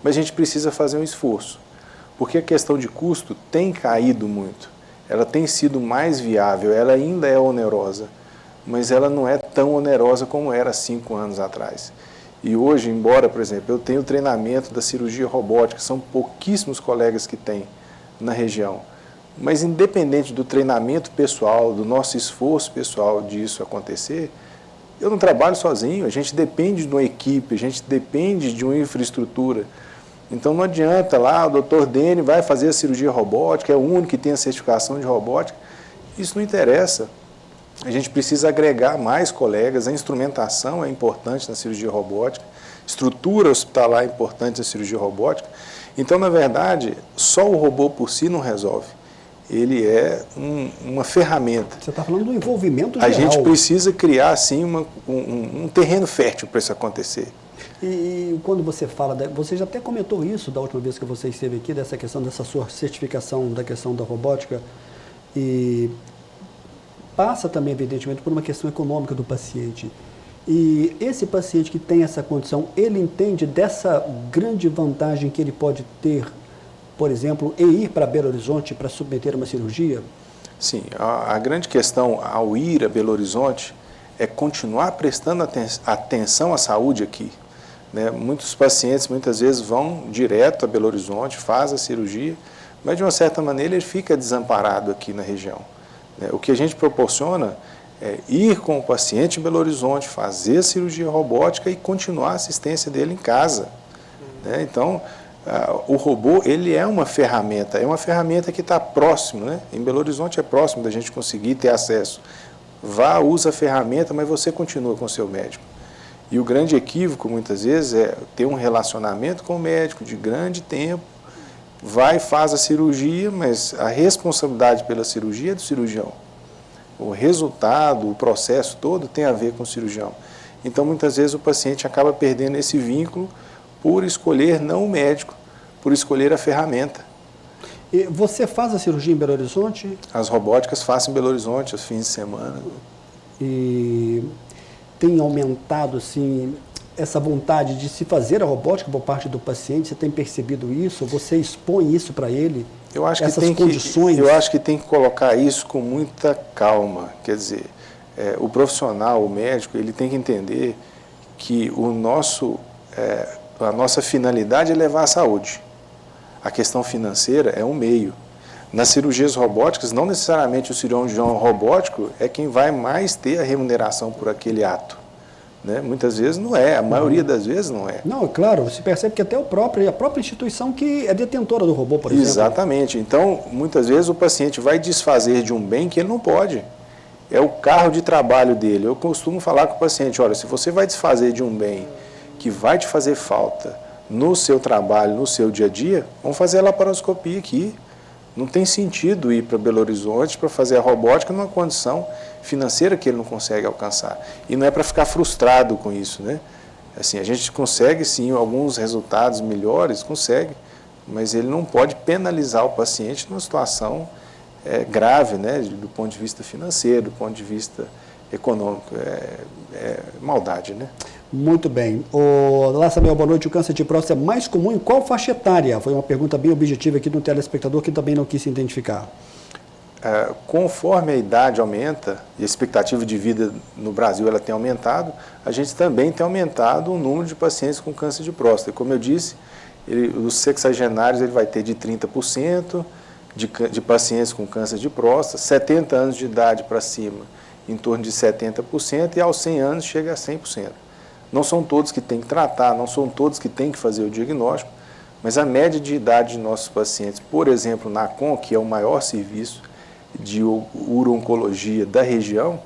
mas a gente precisa fazer um esforço, porque a questão de custo tem caído muito. Ela tem sido mais viável, ela ainda é onerosa, mas ela não é tão onerosa como era 5 anos atrás. E hoje, embora, por exemplo, eu tenho treinamento da cirurgia robótica, são pouquíssimos colegas que têm na região, mas independente do treinamento pessoal, do nosso esforço pessoal disso acontecer, eu não trabalho sozinho, a gente depende de uma equipe, a gente depende de uma infraestrutura. Então não adianta lá, o Dr. Dene vai fazer a cirurgia robótica, é o único que tem a certificação de robótica, isso não interessa. A gente precisa agregar mais colegas, a instrumentação é importante na cirurgia robótica, estrutura hospitalar é importante na cirurgia robótica. Então, na verdade, só o robô por si não resolve. Ele é uma ferramenta. Você está falando do envolvimento geral. A gente precisa criar, assim, um terreno fértil para isso acontecer. E quando você fala, você já até comentou isso da última vez que você esteve aqui, dessa questão, dessa sua certificação da questão da robótica, e passa também, evidentemente, por uma questão econômica do paciente. E esse paciente que tem essa condição, ele entende dessa grande vantagem que ele pode ter, por exemplo, em ir para Belo Horizonte para submeter uma cirurgia? Sim, a grande questão ao ir a Belo Horizonte é continuar prestando atenção à saúde aqui. Né? Muitos pacientes, muitas vezes, vão direto a Belo Horizonte, faz a cirurgia, mas, de uma certa maneira, ele fica desamparado aqui na região. O que a gente proporciona é ir com o paciente em Belo Horizonte, fazer a cirurgia robótica e continuar a assistência dele em casa. Então, o robô, ele é uma ferramenta que está próximo, né? Em Belo Horizonte é próximo da gente conseguir ter acesso. Vá, usa a ferramenta, mas você continua com o seu médico. E o grande equívoco, muitas vezes, é ter um relacionamento com o médico de grande tempo, vai e faz a cirurgia, mas a responsabilidade pela cirurgia é do cirurgião. O resultado, o processo todo tem a ver com o cirurgião. Então, muitas vezes, o paciente acaba perdendo esse vínculo por escolher não o médico, por escolher a ferramenta. E você faz a cirurgia em Belo Horizonte? As robóticas faço em Belo Horizonte, aos fins de semana. E tem aumentado, assim, essa vontade de se fazer a robótica por parte do paciente? Você tem percebido isso? Você expõe isso para ele? Eu acho que essas condições? Eu acho que tem que colocar isso com muita calma. Quer dizer, o profissional, o médico, ele tem que entender que a nossa finalidade é levar a saúde. A questão financeira é um meio. Nas cirurgias robóticas, não necessariamente o cirurgião robótico é quem vai mais ter a remuneração por aquele ato. Né? Muitas vezes não é, a maioria das vezes não é. Não, é claro, você percebe que até a própria instituição que é detentora do robô, por exemplo. Exatamente. Então, muitas vezes o paciente vai desfazer de um bem que ele não pode. É o carro de trabalho dele. Eu costumo falar com o paciente, olha, se você vai desfazer de um bem que vai te fazer falta no seu trabalho, no seu dia a dia, vamos fazer a laparoscopia aqui. Não tem sentido ir para Belo Horizonte para fazer a robótica numa condição financeira que ele não consegue alcançar. E não é para ficar frustrado com isso, né? Assim, a gente consegue sim alguns resultados melhores, consegue, mas ele não pode penalizar o paciente numa situação grave, né? Do ponto de vista financeiro, do ponto de vista econômico. É maldade, né? Muito bem. Olá, Samuel, boa noite. O câncer de próstata é mais comum em qual faixa etária? Foi uma pergunta bem objetiva aqui do telespectador que também não quis se identificar. Conforme a idade aumenta e a expectativa de vida no Brasil ela tem aumentado, a gente também tem aumentado o número de pacientes com câncer de próstata. Como eu disse, os sexagenários ele vai ter de 30% de pacientes com câncer de próstata, 70 anos de idade para cima, em torno de 70%, e aos 100 anos chega a 100%. Não são todos que têm que tratar, não são todos que têm que fazer o diagnóstico, mas a média de idade de nossos pacientes, por exemplo, na CON, que é o maior serviço de uro-oncologia da região,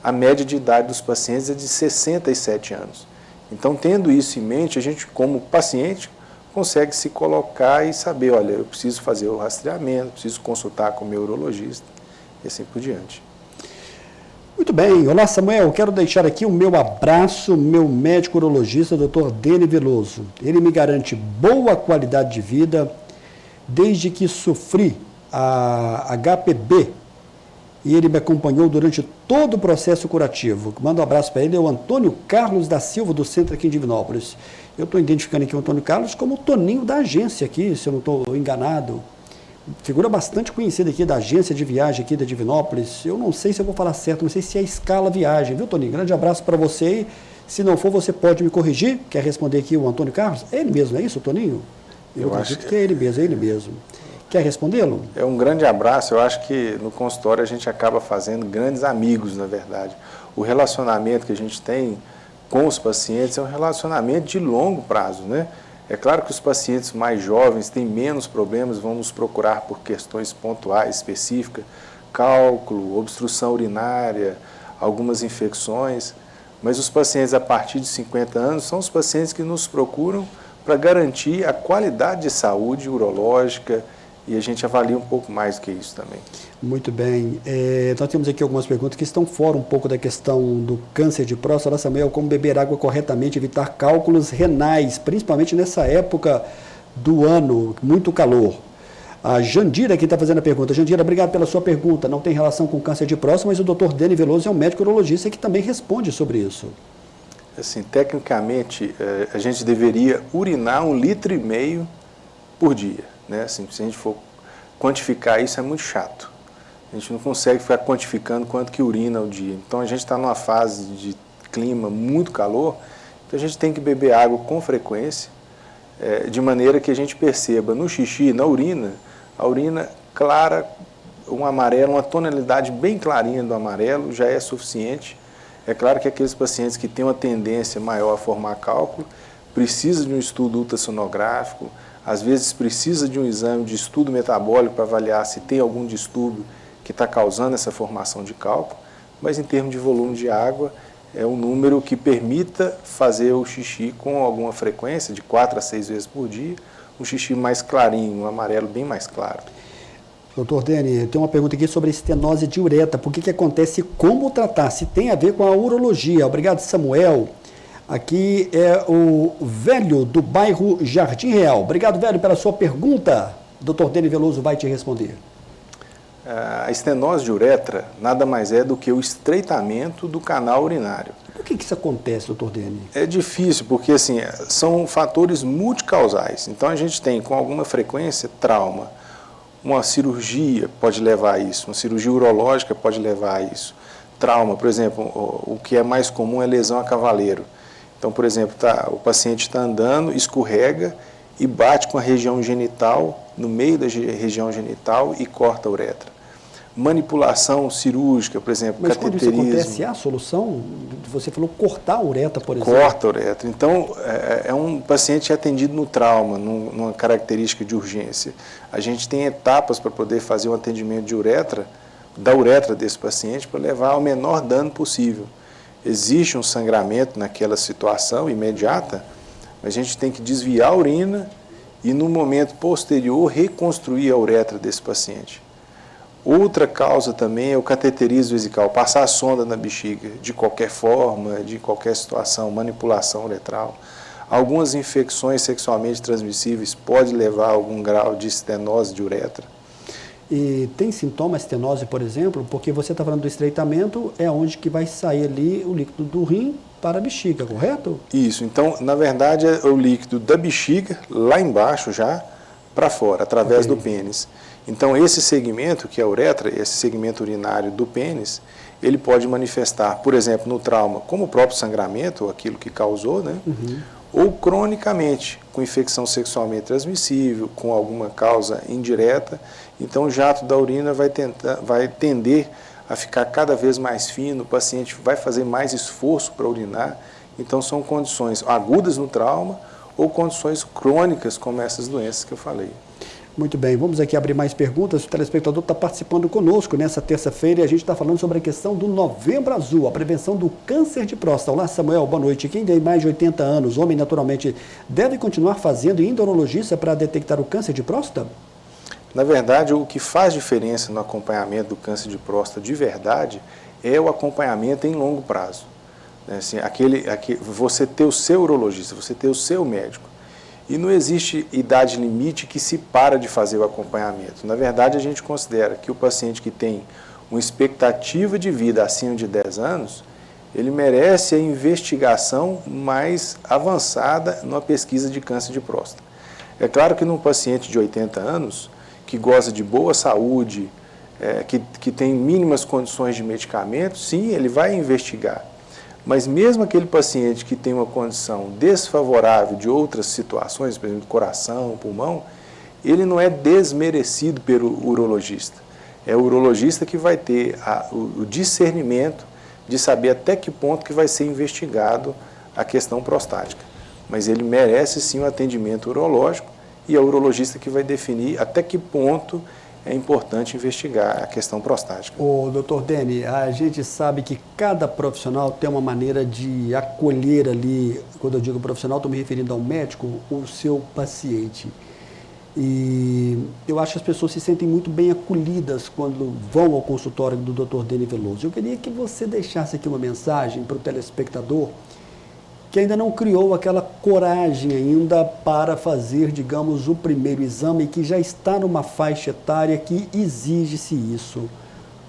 a média de idade dos pacientes é de 67 anos. Então, tendo isso em mente, a gente, como paciente, consegue se colocar e saber, olha, eu preciso fazer o rastreamento, preciso consultar com o meu urologista e assim por diante. Muito bem. Olá, Samuel. Quero deixar aqui o meu abraço, meu médico urologista, Dr. Dene Veloso. Ele me garante boa qualidade de vida desde que sofri a HPB e ele me acompanhou durante todo o processo curativo. Mando um abraço para ele, é o Antônio Carlos da Silva, do centro aqui em Divinópolis. Eu estou identificando aqui o Antônio Carlos como o Toninho da agência aqui, se eu não estou enganado. Figura bastante conhecida aqui da agência de viagem aqui da Divinópolis. Eu não sei se eu vou falar certo, não sei se é Escala Viagem, viu, Toninho? Grande abraço para você. Se não for, você pode me corrigir. Quer responder aqui o Antônio Carlos? É ele mesmo, não é isso, Toninho? Eu acredito que é ele mesmo. Quer respondê-lo? É um grande abraço. Eu acho que no consultório a gente acaba fazendo grandes amigos, na verdade. O relacionamento que a gente tem com os pacientes é um relacionamento de longo prazo, né? É claro que os pacientes mais jovens têm menos problemas, vão nos procurar por questões pontuais, específicas, cálculo, obstrução urinária, algumas infecções, mas os pacientes a partir de 50 anos são os pacientes que nos procuram para garantir a qualidade de saúde urológica e a gente avalia um pouco mais do que isso também. Muito bem. Nós temos aqui algumas perguntas que estão fora um pouco da questão do câncer de próstata. Samuel, como beber água corretamente, evitar cálculos renais, principalmente nessa época do ano, muito calor. A Jandira aqui está fazendo a pergunta. Jandira, obrigado pela sua pergunta. Não tem relação com câncer de próstata, mas o Dr. Dene Veloso é um médico urologista que também responde sobre isso. Assim, tecnicamente, a gente deveria urinar 1,5 litro por dia, né? Assim, se a gente for quantificar isso, é muito chato. A gente não consegue ficar quantificando quanto que urina ao dia. Então, a gente está numa fase de clima muito calor, então a gente tem que beber água com frequência, de maneira que a gente perceba no xixi, na urina, a urina clara, um amarelo, uma tonalidade bem clarinha do amarelo já é suficiente. É claro que aqueles pacientes que têm uma tendência maior a formar cálculo, precisa de um estudo ultrassonográfico, às vezes precisa de um exame de estudo metabólico para avaliar se tem algum distúrbio que está causando essa formação de cálculo, mas em termos de volume de água, é um número que permita fazer o xixi com alguma frequência, de 4 a 6 vezes por dia, um xixi mais clarinho, um amarelo bem mais claro. Doutor Dene, tem uma pergunta aqui sobre a estenose de uretra. Por que acontece e como tratar? Se tem a ver com a urologia. Obrigado, Samuel. Aqui é o Velho do bairro Jardim Real. Obrigado, Velho, pela sua pergunta. Dr. Dene Veloso vai te responder. A estenose de uretra nada mais é do que o estreitamento do canal urinário. Por que isso acontece, doutor Dene? É difícil, porque assim, são fatores multicausais. Então a gente tem com alguma frequência trauma. Uma cirurgia pode levar a isso, uma cirurgia urológica pode levar a isso. Trauma, por exemplo, o que é mais comum é lesão a cavaleiro. Então, por exemplo, o paciente está andando, escorrega e bate com a região genital, no meio da região genital e corta a uretra. Manipulação cirúrgica, por exemplo, mas cateterismo. Quando isso acontece, a solução, você falou cortar a uretra, por exemplo. Corta a uretra. Então, é um paciente atendido no trauma, numa característica de urgência. A gente tem etapas para poder fazer um atendimento de uretra, da uretra desse paciente, para levar ao menor dano possível. Existe um sangramento naquela situação imediata, mas a gente tem que desviar a urina e, no momento posterior, reconstruir a uretra desse paciente. Outra causa também é o cateterismo vesical, passar a sonda na bexiga, de qualquer forma, de qualquer situação, manipulação uretral. Algumas infecções sexualmente transmissíveis podem levar a algum grau de estenose de uretra. E tem sintoma estenose, por exemplo, porque você está falando do estreitamento, é onde que vai sair ali o líquido do rim para a bexiga, correto? Isso, então, na verdade, é o líquido da bexiga, lá embaixo já, para fora, através do pênis. Então, esse segmento, que é a uretra, esse segmento urinário do pênis, ele pode manifestar, por exemplo, no trauma, como o próprio sangramento, ou aquilo que causou, né? Ou cronicamente, com infecção sexualmente transmissível, com alguma causa indireta. Então, o jato da urina vai tender a ficar cada vez mais fino, o paciente vai fazer mais esforço para urinar. Então, são condições agudas no trauma ou condições crônicas, como essas doenças que eu falei. Muito bem, vamos aqui abrir mais perguntas. O telespectador está participando conosco nessa terça-feira e a gente está falando sobre a questão do Novembro Azul, a prevenção do câncer de próstata. Olá, Samuel, boa noite. Quem tem mais de 80 anos, homem naturalmente, deve continuar fazendo e indo ao urologista para detectar o câncer de próstata? Na verdade, o que faz diferença no acompanhamento do câncer de próstata de verdade é o acompanhamento em longo prazo. Assim, você ter o seu urologista, você ter o seu médico. E não existe idade limite que se para de fazer o acompanhamento. Na verdade, a gente considera que o paciente que tem uma expectativa de vida acima de 10 anos, ele merece a investigação mais avançada numa pesquisa de câncer de próstata. É claro que num paciente de 80 anos, que goza de boa saúde, que tem mínimas condições de medicamento, sim, ele vai investigar. Mas mesmo aquele paciente que tem uma condição desfavorável de outras situações, por exemplo, coração, pulmão, ele não é desmerecido pelo urologista. É o urologista que vai ter o discernimento de saber até que ponto que vai ser investigado a questão prostática. Mas ele merece sim um atendimento urológico e é o urologista que vai definir até que ponto é importante investigar a questão prostática. Ô, doutor Deni, a gente sabe que cada profissional tem uma maneira de acolher ali, quando eu digo profissional, estou me referindo ao médico, o seu paciente. E eu acho que as pessoas se sentem muito bem acolhidas quando vão ao consultório do doutor Deni Veloso. Eu queria que você deixasse aqui uma mensagem para o telespectador que ainda não criou aquela coragem ainda para fazer, digamos, o primeiro exame, que já está numa faixa etária que exige-se isso.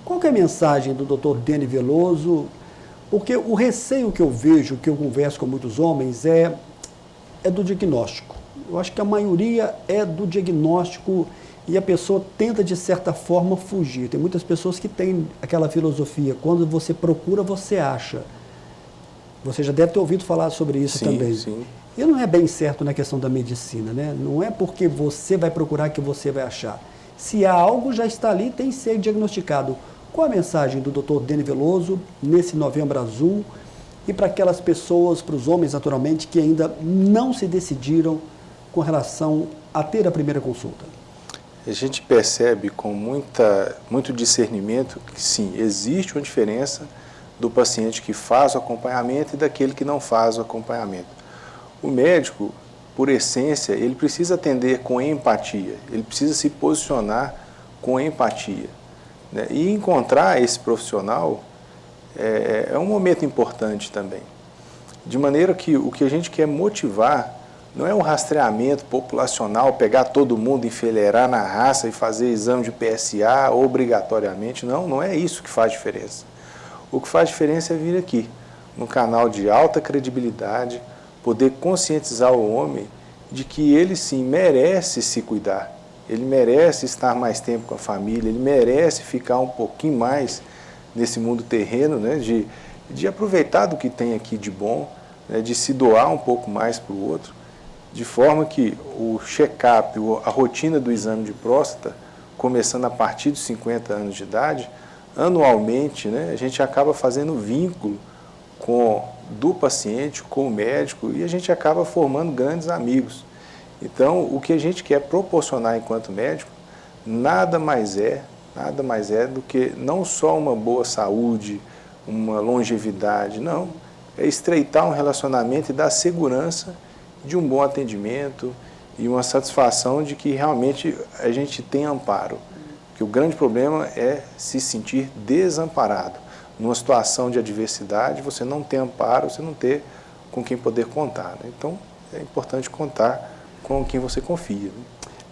Qual que é a mensagem do Dr. Deni Veloso? Porque o receio que eu vejo, que eu converso com muitos homens, é do diagnóstico. Eu acho que a maioria é do diagnóstico e a pessoa tenta, de certa forma, fugir. Tem muitas pessoas que têm aquela filosofia, quando você procura, você acha. Você já deve ter ouvido falar sobre isso também. Sim. E não é bem certo na questão da medicina, né? Não é porque você vai procurar que você vai achar. Se há algo, já está ali, tem que ser diagnosticado. Qual a mensagem do Dr. Deni Veloso nesse Novembro Azul e para aquelas pessoas, para os homens naturalmente, que ainda não se decidiram com relação a ter a primeira consulta? A gente percebe com muito discernimento que sim, existe uma diferença do paciente que faz o acompanhamento e daquele que não faz o acompanhamento. O médico, por essência, ele precisa atender com empatia, ele precisa se posicionar com empatia, né? E encontrar esse profissional é um momento importante também. De maneira que o que a gente quer motivar não é um rastreamento populacional, pegar todo mundo, enfileirar na raça e fazer exame de PSA obrigatoriamente, não é isso que faz diferença. O que faz diferença é vir aqui, num canal de alta credibilidade, poder conscientizar o homem de que ele sim merece se cuidar, ele merece estar mais tempo com a família, ele merece ficar um pouquinho mais nesse mundo terreno, né, de aproveitar do que tem aqui de bom, né, de se doar um pouco mais para o outro, de forma que o check-up, a rotina do exame de próstata, começando a partir dos 50 anos de idade, anualmente, né, a gente acaba fazendo vínculo do paciente com o médico e a gente acaba formando grandes amigos. Então, o que a gente quer proporcionar enquanto médico, nada mais é do que não só uma boa saúde, uma longevidade, não. É estreitar um relacionamento e dar segurança de um bom atendimento e uma satisfação de que realmente a gente tem amparo. Que o grande problema é se sentir desamparado. Numa situação de adversidade, você não tem amparo, você não ter com quem poder contar, né? Então, é importante contar com quem você confia, né?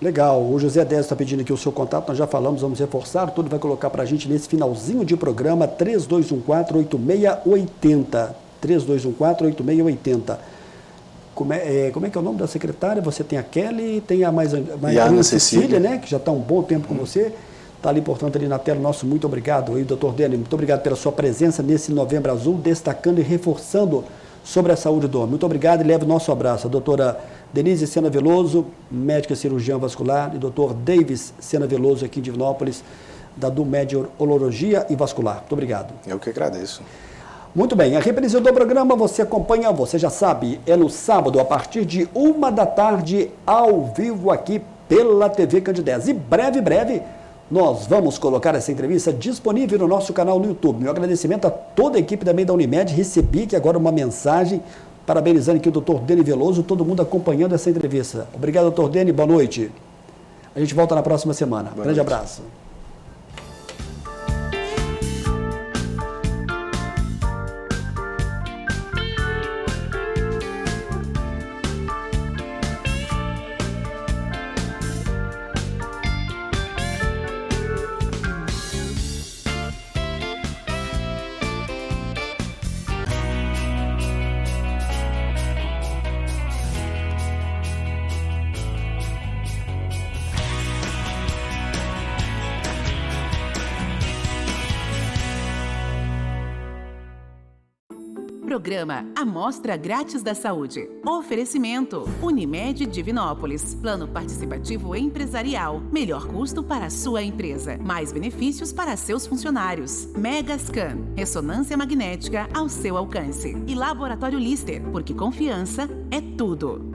Legal, o José Désio está pedindo aqui o seu contato, nós já falamos, vamos reforçar, tudo vai colocar para a gente nesse finalzinho de programa, 3214-8680, 3214-8680. Como é que é o nome da secretária? Você tem a Kelly, tem a mais Ana Cecília, né, que já está um bom tempo com você, está ali, portanto, ali na tela, nosso muito obrigado, aí, doutor Dene, muito obrigado pela sua presença nesse Novembro Azul, destacando e reforçando sobre a saúde do homem. Muito obrigado e leve o nosso abraço. A doutora Denise Sena Veloso, médica cirurgiã vascular, e doutor Davis Sena Veloso, aqui em Divinópolis, da DUMED Urologia e Vascular. Muito obrigado. Eu que agradeço. Muito bem, a reprise do programa você acompanha, você já sabe, é no sábado, a partir de 1h, ao vivo aqui pela TV Candidez. E breve, nós vamos colocar essa entrevista disponível no nosso canal no YouTube. Meu agradecimento a toda a equipe também da Unimed. Recebi aqui agora uma mensagem parabenizando aqui o doutor Dene Veloso, todo mundo acompanhando essa entrevista. Obrigado, doutor Dene, boa noite. A gente volta na próxima semana. Grande abraço. Programa Amostra Grátis da Saúde. Oferecimento Unimed Divinópolis. Plano participativo empresarial. Melhor custo para a sua empresa. Mais benefícios para seus funcionários. Megascan. Ressonância magnética ao seu alcance. E Laboratório Lister. Porque confiança é tudo.